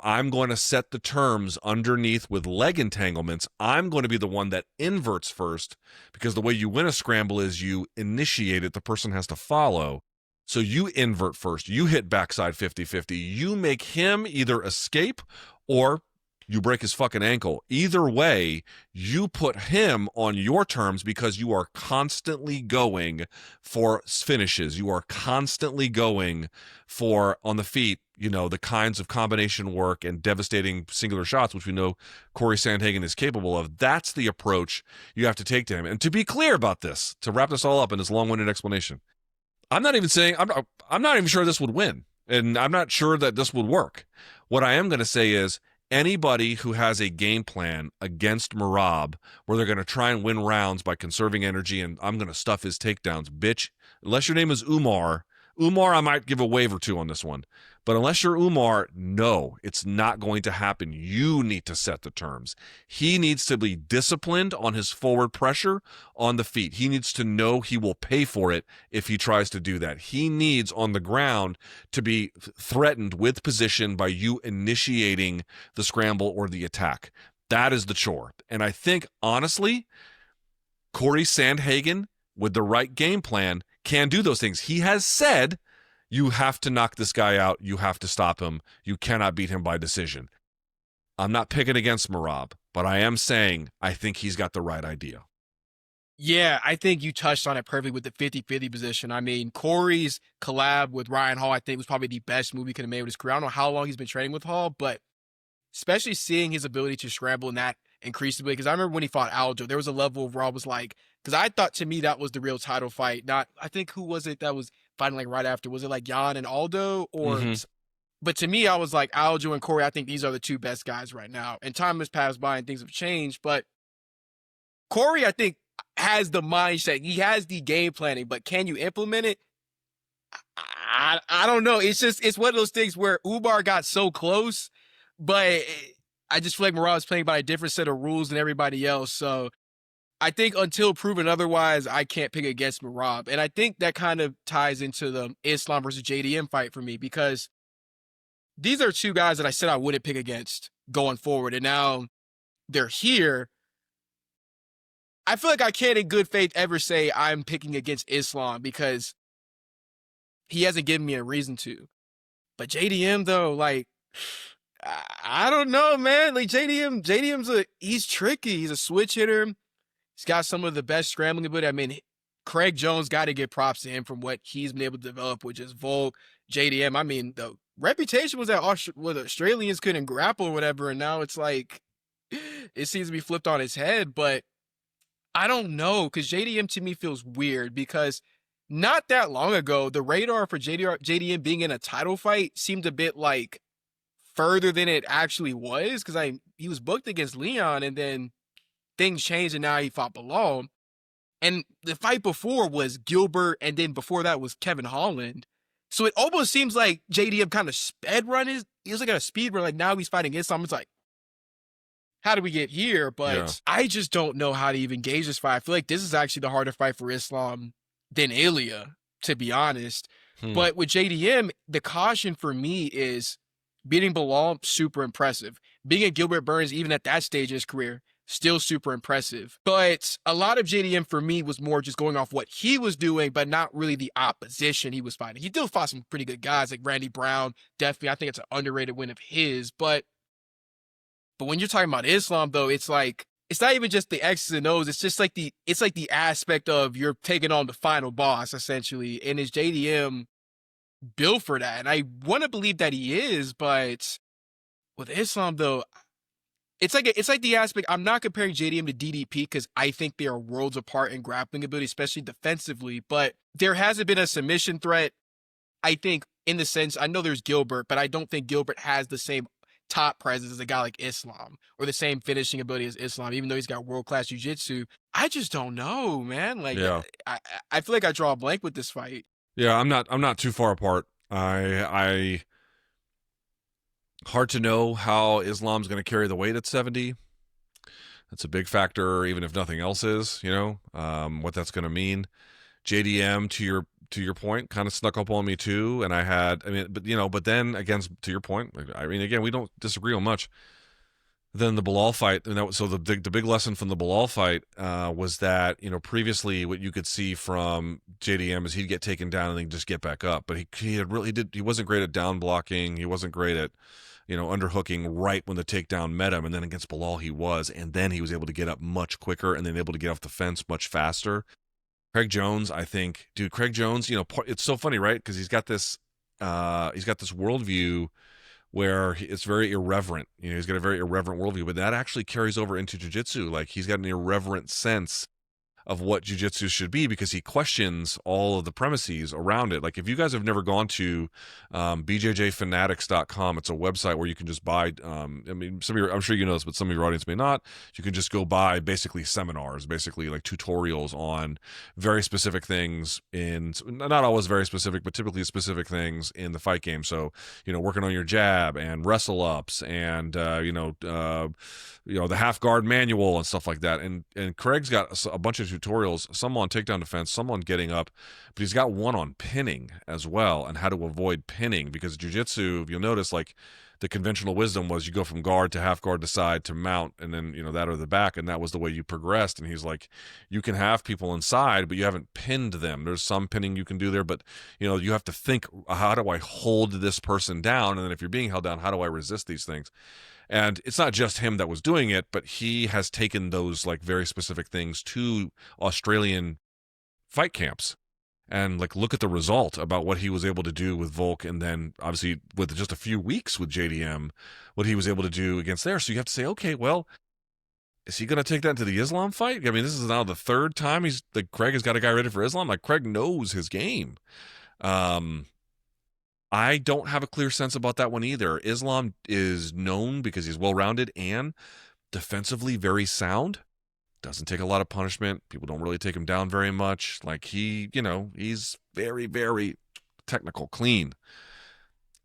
I'm going to set the terms underneath with leg entanglements. I'm going to be the one that inverts first, because the way you win a scramble is you initiate it, the person has to follow. So you invert first, you hit backside 50-50, you make him either escape or you break his fucking ankle. Either way, you put him on your terms, because you are constantly going for finishes. You are constantly going for, on the feet, the kinds of combination work and devastating singular shots, which we know Corey Sandhagen is capable of. That's the approach you have to take to him. And to be clear about this, to wrap this all up in this long-winded explanation, I'm not even sure this would win. And I'm not sure that this would work. What I am going to say is, anybody who has a game plan against Merab where they're going to try and win rounds by conserving energy and I'm going to stuff his takedowns, bitch, unless your name is Umar, I might give a wave or two on this one. But unless you're Umar, no, it's not going to happen. You need to set the terms. He needs to be disciplined on his forward pressure on the feet. He needs to know he will pay for it if he tries to do that. He needs, on the ground, to be threatened with position by you initiating the scramble or the attack. That is the chore. And I think, honestly, Corey Sandhagen, with the right game plan, can do those things. He has said, you have to knock this guy out. You have to stop him. You cannot beat him by decision. I'm not picking against Merab, but I am saying I think he's got the right idea. Yeah, I think you touched on it perfectly with the 50-50 position. I mean, Corey's collab with Ryan Hall, I think, was probably the best move he could have made with his career. I don't know how long he's been training with Hall, but especially seeing his ability to scramble and that increased ability. Because I remember when he fought Aljo, there was a level where I was like, because I thought, to me, that was the real title fight. Not, I think, who was it that was fighting like right after? Was it like Jan and Aldo? But to me, I was like, Aljo and Corey, I think these are the two best guys right now. And time has passed by and things have changed. But Corey, I think, has the mindset. He has the game planning. But can you implement it? I don't know. It's one of those things where Umar got so close, but I just feel like Merab is playing by a different set of rules than everybody else. So I think until proven otherwise, I can't pick against Merab. And I think that kind of ties into the Islam versus JDM fight for me, because these are two guys that I said I wouldn't pick against going forward. And now they're here. I feel like I can't in good faith ever say I'm picking against Islam, because he hasn't given me a reason to. But JDM, though, like, I don't know, man. Like, he's tricky. He's a switch hitter. He's got some of the best scrambling ability. I mean, Craig Jones, got to give props to him from what he's been able to develop with just Volk, JDM. I mean, the reputation was that Australians couldn't grapple or whatever, and now it's like, it seems to be flipped on its head. But I don't know, because JDM to me feels weird, because not that long ago, the radar for JDM being in a title fight seemed a bit like further than it actually was, because he was booked against Leon, and then things changed, and now he fought Bilal. And the fight before was Gilbert, and then before that was Kevin Holland. So it almost seems like JDM kind of he was like a speed run, like now he's fighting Islam. It's like, how do we get here? But I just don't know how to even gauge this fight. I feel like this is actually the harder fight for Islam than Ilya, to be honest. But with JDM, the caution for me is beating Bilal, super impressive. Being a Gilbert Burns, even at that stage in his career, still super impressive. But a lot of JDM for me was more just going off what he was doing, but not really the opposition he was fighting. He still fought some pretty good guys like Randy Brown. Definitely, I think it's an underrated win of his. But when you're talking about Islam, though, it's like it's not even just the X's and O's. It's just like the aspect of you're taking on the final boss essentially, and is JDM built for that? And I want to believe that he is, but with Islam though, it's like the aspect. I'm not comparing JDM to DDP because I think they are worlds apart in grappling ability, especially defensively. But there hasn't been a submission threat. I think in the sense I know there's Gilbert, but I don't think Gilbert has the same top presence as a guy like Islam or the same finishing ability as Islam, even though he's got world-class jiu-jitsu. I just don't know, man. Like, Yeah. I feel like I draw a blank with this fight. Yeah, I'm not too far apart. I hard to know how Islam's going to carry the weight at 70. That's a big factor, even if nothing else is, what that's going to mean. JDM, to your point, kind of snuck up on me too, and but then again, to your point, again, we don't disagree on much. Then the Bilal fight, and so the big lesson from the Bilal fight was that previously what you could see from JDM is he'd get taken down and then just get back up, but he wasn't great at down blocking, he wasn't great at underhooking right when the takedown met him, and then against Bilal he was, and then he was able to get up much quicker and then able to get off the fence much faster. Craig Jones, I think, Craig Jones, it's so funny, right? Because he's got this worldview where it's very irreverent. He's got a very irreverent worldview, but that actually carries over into jiu-jitsu. Like, he's got an irreverent sense of what jiu-jitsu should be because he questions all of the premises around it. Like, if you guys have never gone to bjjfanatics.com, it's a website where you can just buy, I'm sure you know this, but some of your audience may not. You can just go buy basically seminars, basically like tutorials on very specific things not always very specific, but typically specific things in the fight game. So, working on your jab and wrestle ups and, the half guard manual and stuff like that. And Craig's got a bunch of tutorials, some on takedown defense, some on getting up, but he's got one on pinning as well and how to avoid pinning, because jiu-jitsu, you'll notice, like, the conventional wisdom was you go from guard to half guard to side to mount, and then that or the back, and that was the way you progressed. And he's like, you can have people inside, but you haven't pinned them. There's some pinning you can do there, but you have to think, how do I hold this person down? And then if you're being held down, how do I resist these things? And it's not just him that was doing it, but he has taken those like very specific things to Australian fight camps. And like, look at the result about what he was able to do with Volk, and then obviously with just a few weeks with JDM, what he was able to do against there. So you have to say, okay, well, is he going to take that into the Islam fight? I mean, this is now the third time Craig has got a guy ready for Islam. Like, Craig knows his game. I don't have a clear sense about that one either. Islam is known because he's well-rounded and defensively very sound. Doesn't take a lot of punishment. People don't really take him down very much. Like, he's very, very technical, clean.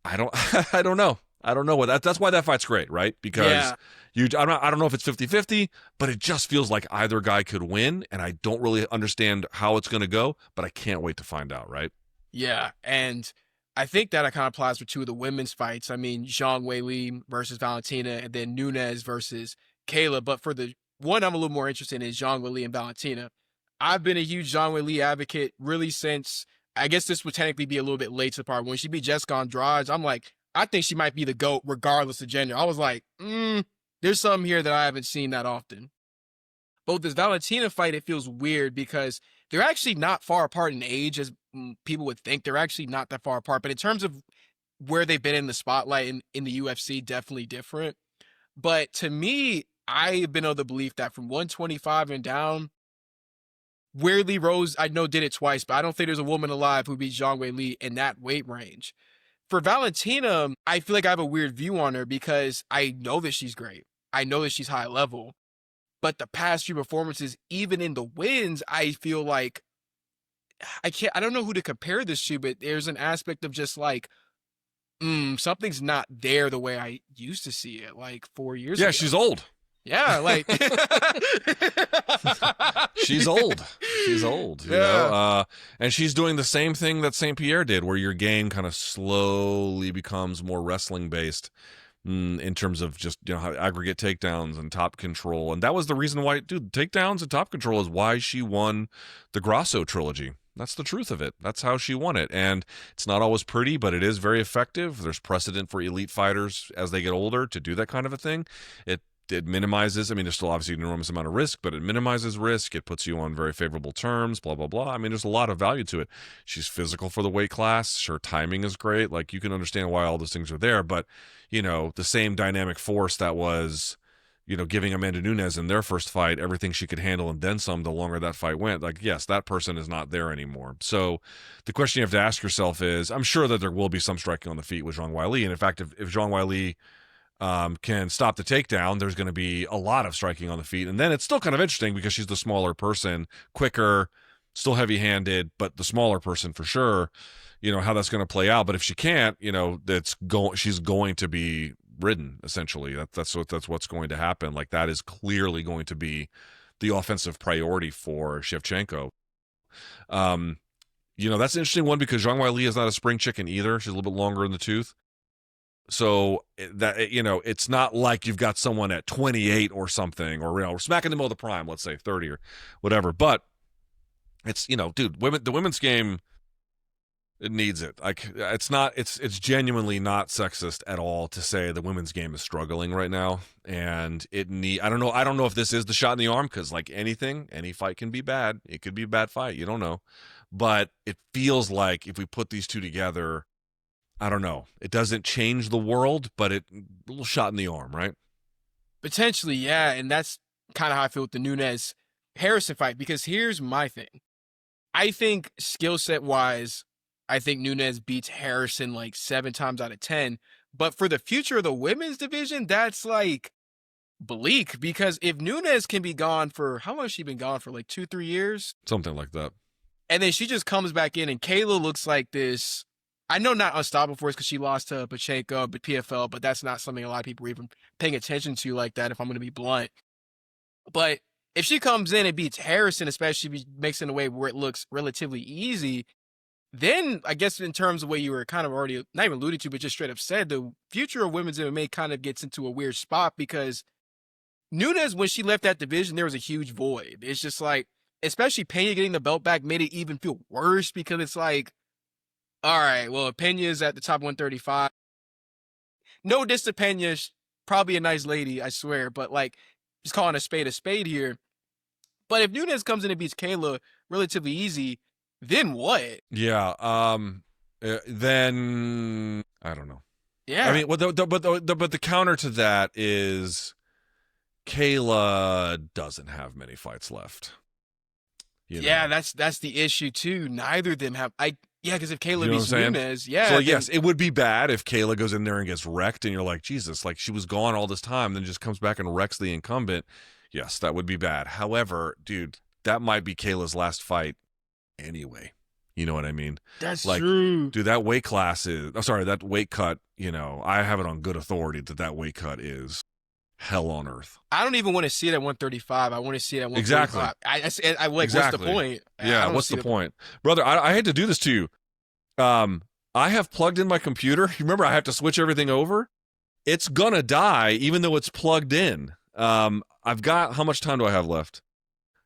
I don't know. I don't know what that's why that fight's great, right? Because I don't know if it's 50-50, but it just feels like either guy could win, and I don't really understand how it's going to go, but I can't wait to find out, right? Yeah, and I think that kind of applies for two of the women's fights. I mean, Zhang Weili versus Valentina, and then Nunes versus Kayla. But for the one I'm a little more interested in is Zhang Weili and Valentina. I've been a huge Zhang Weili advocate really since, I guess this would technically be a little bit late to the part. When she beat Jessica Andrade, I'm like, I think she might be the GOAT regardless of gender. I was like, there's something here that I haven't seen that often. But with this Valentina fight, it feels weird because they're actually not far apart in age as people would think. They're actually not that far apart. But in terms of where they've been in the spotlight in the UFC, definitely different. But to me, I've been of the belief that from 125 and down, Weirdly Rose, I know, did it twice, but I don't think there's a woman alive who beat Zhang Weili in that weight range. For Valentina, I feel like I have a weird view on her because I know that she's great. I know that she's high level. But the past few performances, even in the wins, I feel like I don't know who to compare this to, but there's an aspect of just like, something's not there the way I used to see it like 4 years ago. Yeah, she's old. Yeah, like she's old. She's old, you know? And she's doing the same thing that St. Pierre did, where your game kind of slowly becomes more wrestling based. in terms of just, how aggregate takedowns and top control. And that was the reason why, dude, takedowns and top control is why she won the Grasso trilogy. That's the truth of it. That's how she won it. And it's not always pretty, but it is very effective. There's precedent for elite fighters as they get older to do that kind of a thing. It minimizes, I mean, there's still obviously an enormous amount of risk, but it minimizes risk. It puts you on very favorable terms, blah, blah, blah. I mean, there's a lot of value to it. She's physical for the weight class. Her timing is great. Like, you can understand why all those things are there. But, the same dynamic force that was, giving Amanda Nunes in their first fight everything she could handle and then some the longer that fight went. Like, yes, that person is not there anymore. So the question you have to ask yourself is, I'm sure that there will be some striking on the feet with Zhang Weili. And in fact, if Zhang Weili can stop the takedown, there's going to be a lot of striking on the feet. And then it's still kind of interesting because she's the smaller person, quicker, still heavy-handed, but the smaller person for sure, how that's going to play out. But if she can't, she's going to be ridden, essentially. That's what's going to happen. Like, that is clearly going to be the offensive priority for Shevchenko. That's an interesting one because Zhang Weili is not a spring chicken either. She's a little bit longer in the tooth. So that, it's not like you've got someone at 28 or something, or, smacking them of the prime, let's say 30 or whatever. But it's, dude, the women's game, it needs it. Like, it's genuinely not sexist at all to say the women's game is struggling right now. And I don't know if this is the shot in the arm, because like anything, any fight can be bad. It could be a bad fight. You don't know. But it feels like if we put these two together, I don't know. It doesn't change the world, but a little shot in the arm, right? Potentially, yeah. And that's kind of how I feel with the Nunes Harrison fight, because here's my thing. I think skill set wise, I think Nunes beats Harrison like 7 times out of 10. But for the future of the women's division, that's like bleak, because if Nunes can be gone for, how long has she been gone for, like 2-3 years? Something like that. And then she just comes back in and Kayla looks like this, I know not unstoppable for us because she lost to Pacheco, but PFL, but that's not something a lot of people are even paying attention to like that, if I'm going to be blunt. But if she comes in and beats Harrison, especially if she makes it in a way where it looks relatively easy, then I guess in terms of what you were kind of already, not even alluded to, but just straight up said, the future of women's MMA kind of gets into a weird spot, because Nunes, when she left that division, there was a huge void. It's just like, especially Pena getting the belt back made it even feel worse, because it's like, all right, well, Pena's at the top 135. No diss to Pena, probably a nice lady, I swear, but like, just calling a spade here. But if Nunes comes in and beats Kayla relatively easy, then what? Yeah, then I don't know. Yeah. I mean, but the counter to that is Kayla doesn't have many fights left. Yeah, that's the issue too. Neither of them have. Because if Kayla beats Nunes, So yes, it would be bad if Kayla goes in there and gets wrecked, and you're like, Jesus, like she was gone all this time, then just comes back and wrecks the incumbent. Yes, that would be bad. However, dude, that might be Kayla's last fight anyway. You know what I mean? That's like, true. Dude, that weight class is, that weight cut, I have it on good authority that weight cut is hell on earth. I don't even want to see it at 135. I want to see it at 145. Exactly. I like, exactly. What's the point? Yeah, what's the point? Brother, I hate to do this to you. I have plugged in my computer. You remember, I have to switch everything over. It's gonna die even though it's plugged in. I've got, how much time do I have left?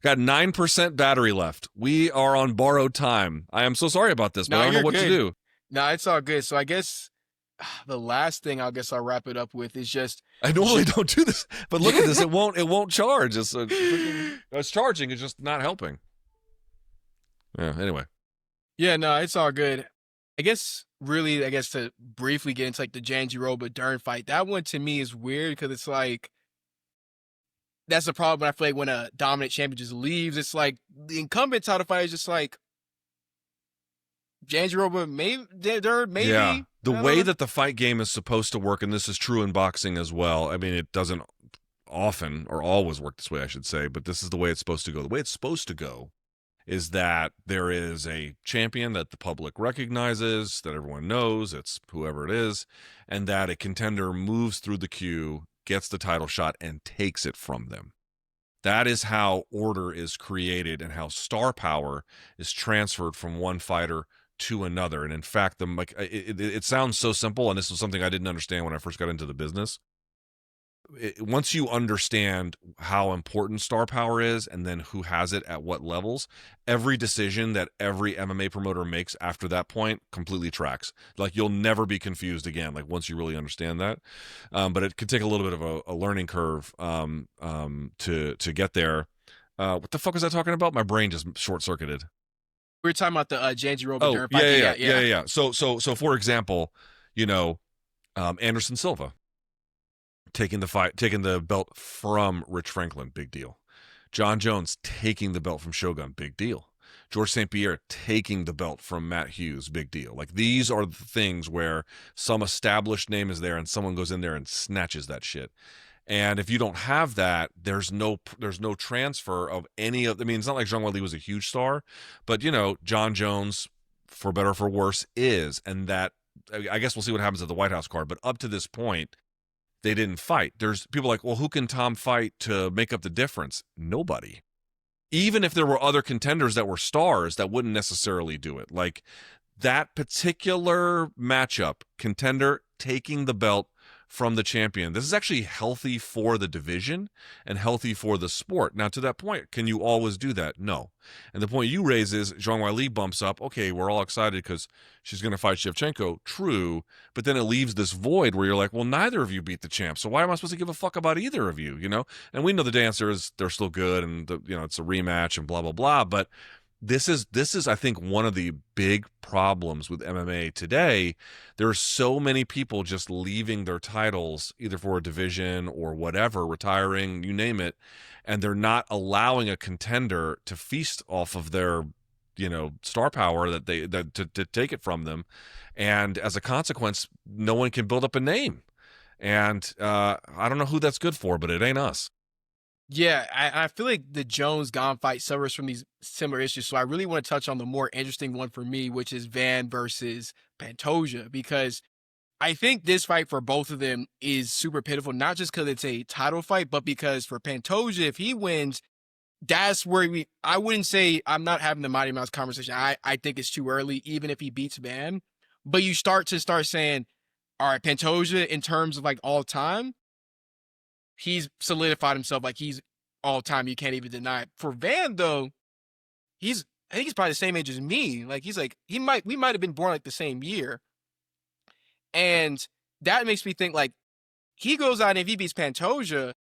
Got 9% battery left. We are on borrowed time. I am so sorry about this, but I don't know what to do. No, it's all good. So I guess the last thing I'll wrap it up with is just, I normally don't do this, but look at this. It won't charge. It's charging. It's just not helping. Yeah. Anyway. Yeah. No, it's all good. I guess to briefly get into like the Jandiroba Dern fight, that one to me is weird because it's like, that's the problem. I feel like when a dominant champion just leaves, it's like the incumbent title fight is just like Jandiroba, maybe. Yeah. The way that the fight game is supposed to work, and this is true in boxing as well. I mean, it doesn't often or always work this way, I should say, but this is the way it's supposed to go. The way it's supposed to go is that there is a champion that the public recognizes, that everyone knows, it's whoever it is, and that a contender moves through the queue, gets the title shot, and takes it from them. That is how order is created and how star power is transferred from one fighter to another. And in fact, it sounds so simple, and this was something I didn't understand when I first got into the business. Once you understand how important star power is and then who has it at what levels, every decision that every MMA promoter makes after that point completely tracks. Like, you'll never be confused again, like, once you really understand that. But it could take a little bit of a learning curve to get there. What the fuck was I talking about? My brain just short-circuited. We were talking about the Janji Oh, Robert fight. yeah. So for example, Anderson Silva taking the belt from Rich Franklin, big deal. John Jones taking the belt from Shogun, big deal. George St. Pierre taking the belt from Matt Hughes, big deal. Like, these are the things where some established name is there and someone goes in there and snatches that shit. And if you don't have that, there's no transfer of any of. I mean, it's not like Zhang Weili was a huge star, but John Jones, for better or for worse, is, and that, I guess we'll see what happens at the White House card. But up to this point, they didn't fight. There's people like, well, who can Tom fight to make up the difference? Nobody. Even if there were other contenders that were stars, that wouldn't necessarily do it. Like, that particular matchup, contender taking the belt from the champion. This is actually healthy for the division and healthy for the sport. Now, to that point, can you always do that? No. And the point you raise is Zhang Weili bumps up. Okay, we're all excited because she's going to fight Shevchenko. True. But then it leaves this void where you're like, well, neither of you beat the champ. So why am I supposed to give a fuck about either of you? And we know the answer is they're still good and it's a rematch and blah, blah, blah. But this is, I think, one of the big problems with MMA today. There are so many people just leaving their titles, either for a division or whatever, retiring, you name it, and they're not allowing a contender to feast off of their, star power to take it from them. And as a consequence, no one can build up a name. And I don't know who that's good for, but it ain't us. Yeah, I feel like the Jones-Gane fight suffers from these similar issues. So I really want to touch on the more interesting one for me, which is Van versus Pantoja, because I think this fight for both of them is super pitiful, not just because it's a title fight, but because for Pantoja, if he wins, that's where I wouldn't say I'm not having the Mighty Mouse conversation. I think it's too early, even if he beats Van. But you start saying, all right, Pantoja, in terms of like all time, he's solidified himself, like he's all time. You can't even deny it. For Van, though, I think he's probably the same age as me. Like, we might have been born like the same year. And that makes me think, like, he goes out and if he beats Pantoja,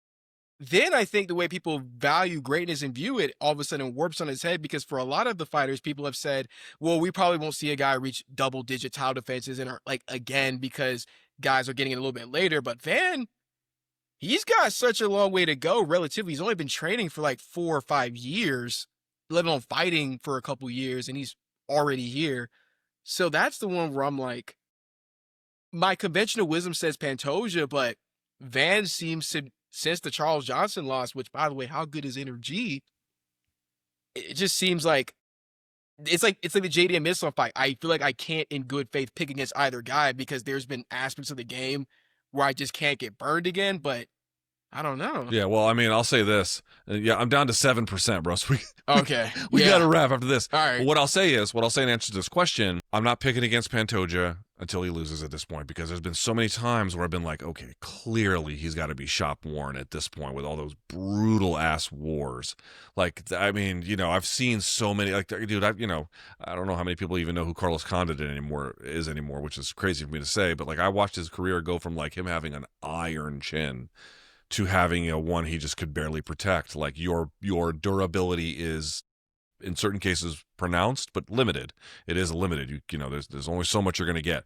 then I think the way people value greatness and view it all of a sudden warps on his head, because for a lot of the fighters, people have said, well, we probably won't see a guy reach double-digit title defenses and like again because guys are getting it a little bit later. But Van, he's got such a long way to go relatively. He's only been training for like 4 or 5 years, let alone fighting for a couple years, and he's already here. So that's the one where I'm like, my conventional wisdom says Pantoja, but Van seems to, since the Charles Johnson loss, which, by the way, how good is Energy? It just seems like it's like the JD and Missile fight. I feel like I can't in good faith pick against either guy because there's been aspects of the game where I just can't get burned again, but I don't know. Yeah, well, I mean, I'll say this. Yeah, I'm down to 7%, bro. So we got to wrap after this. All right. What I'll say in answer to this question, I'm not picking against Pantoja until he loses at this point, because there's been so many times where I've been like, okay, clearly he's got to be shop worn at this point with all those brutal ass wars. Like, I mean, I've seen so many, like, dude, I don't know how many people even know who Carlos Condit is anymore, which is crazy for me to say, but like, I watched his career go from like him having an iron chin to having one he just could barely protect. Like, your durability is in certain cases pronounced, but limited. It is limited. There's only so much you're going to get.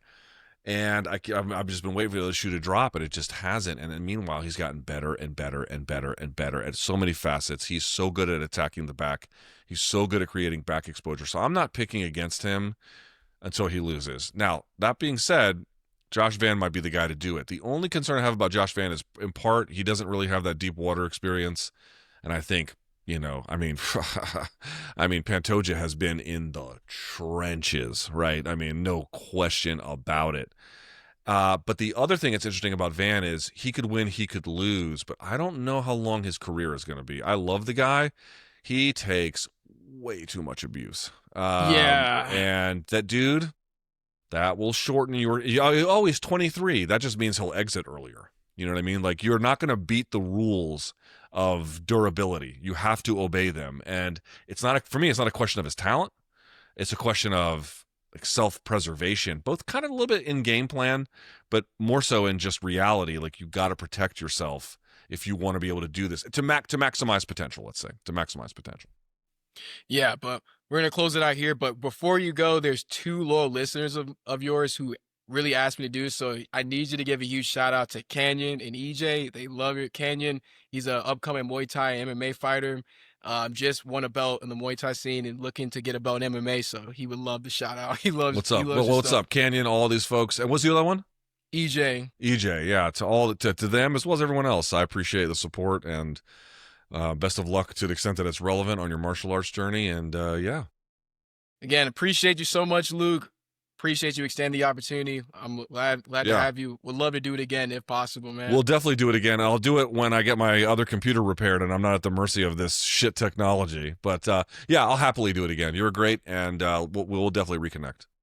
And I've just been waiting for the shoe to drop, and it just hasn't. And then meanwhile, he's gotten better and better and better and better at so many facets. He's so good at attacking the back. He's so good at creating back exposure. So I'm not picking against him until he loses. Now, that being said, Josh Van might be the guy to do it. The only concern I have about Josh Van is, in part, he doesn't really have that deep water experience. And I think, I mean, Pantoja has been in the trenches, right? I mean, no question about it. But the other thing that's interesting about Van is he could win, he could lose, but I don't know how long his career is going to be. I love the guy. He takes way too much abuse. Yeah. And that dude, that will shorten your. Oh, he's 23. That just means he'll exit earlier. You know what I mean? Like, you're not going to beat the rules of durability. You have to obey them. And it's not, for me, it's not a question of his talent. It's a question of like self-preservation, both kind of a little bit in game plan, but more so in just reality. Like, you got to protect yourself if you want to be able to do this to maximize potential. Let's say to maximize potential. Yeah, but we're gonna close it out here. But before you go, there's two loyal listeners of yours who really asked me to do so. I need you to give a huge shout out to Canyon and EJ. They love it. Canyon, he's an upcoming Muay Thai MMA fighter. Just won a belt in the Muay Thai scene and looking to get a belt in MMA. So he would love the shout out. He loves. What's up? He loves Well, what's up, Canyon? All these folks, and what's the other one? EJ. EJ, yeah, to them as well as everyone else. I appreciate the support, and best of luck to the extent that it's relevant on your martial arts journey. And yeah, Again, appreciate you so much, Luke. Appreciate you extending the opportunity. I'm glad to have you. Would love to do it again if possible, man. we'll definitely do it again. I'll do it when I get my other computer repaired and I'm not at the mercy of this shit technology. But yeah, I'll happily do it again. You were great, and we'll definitely reconnect.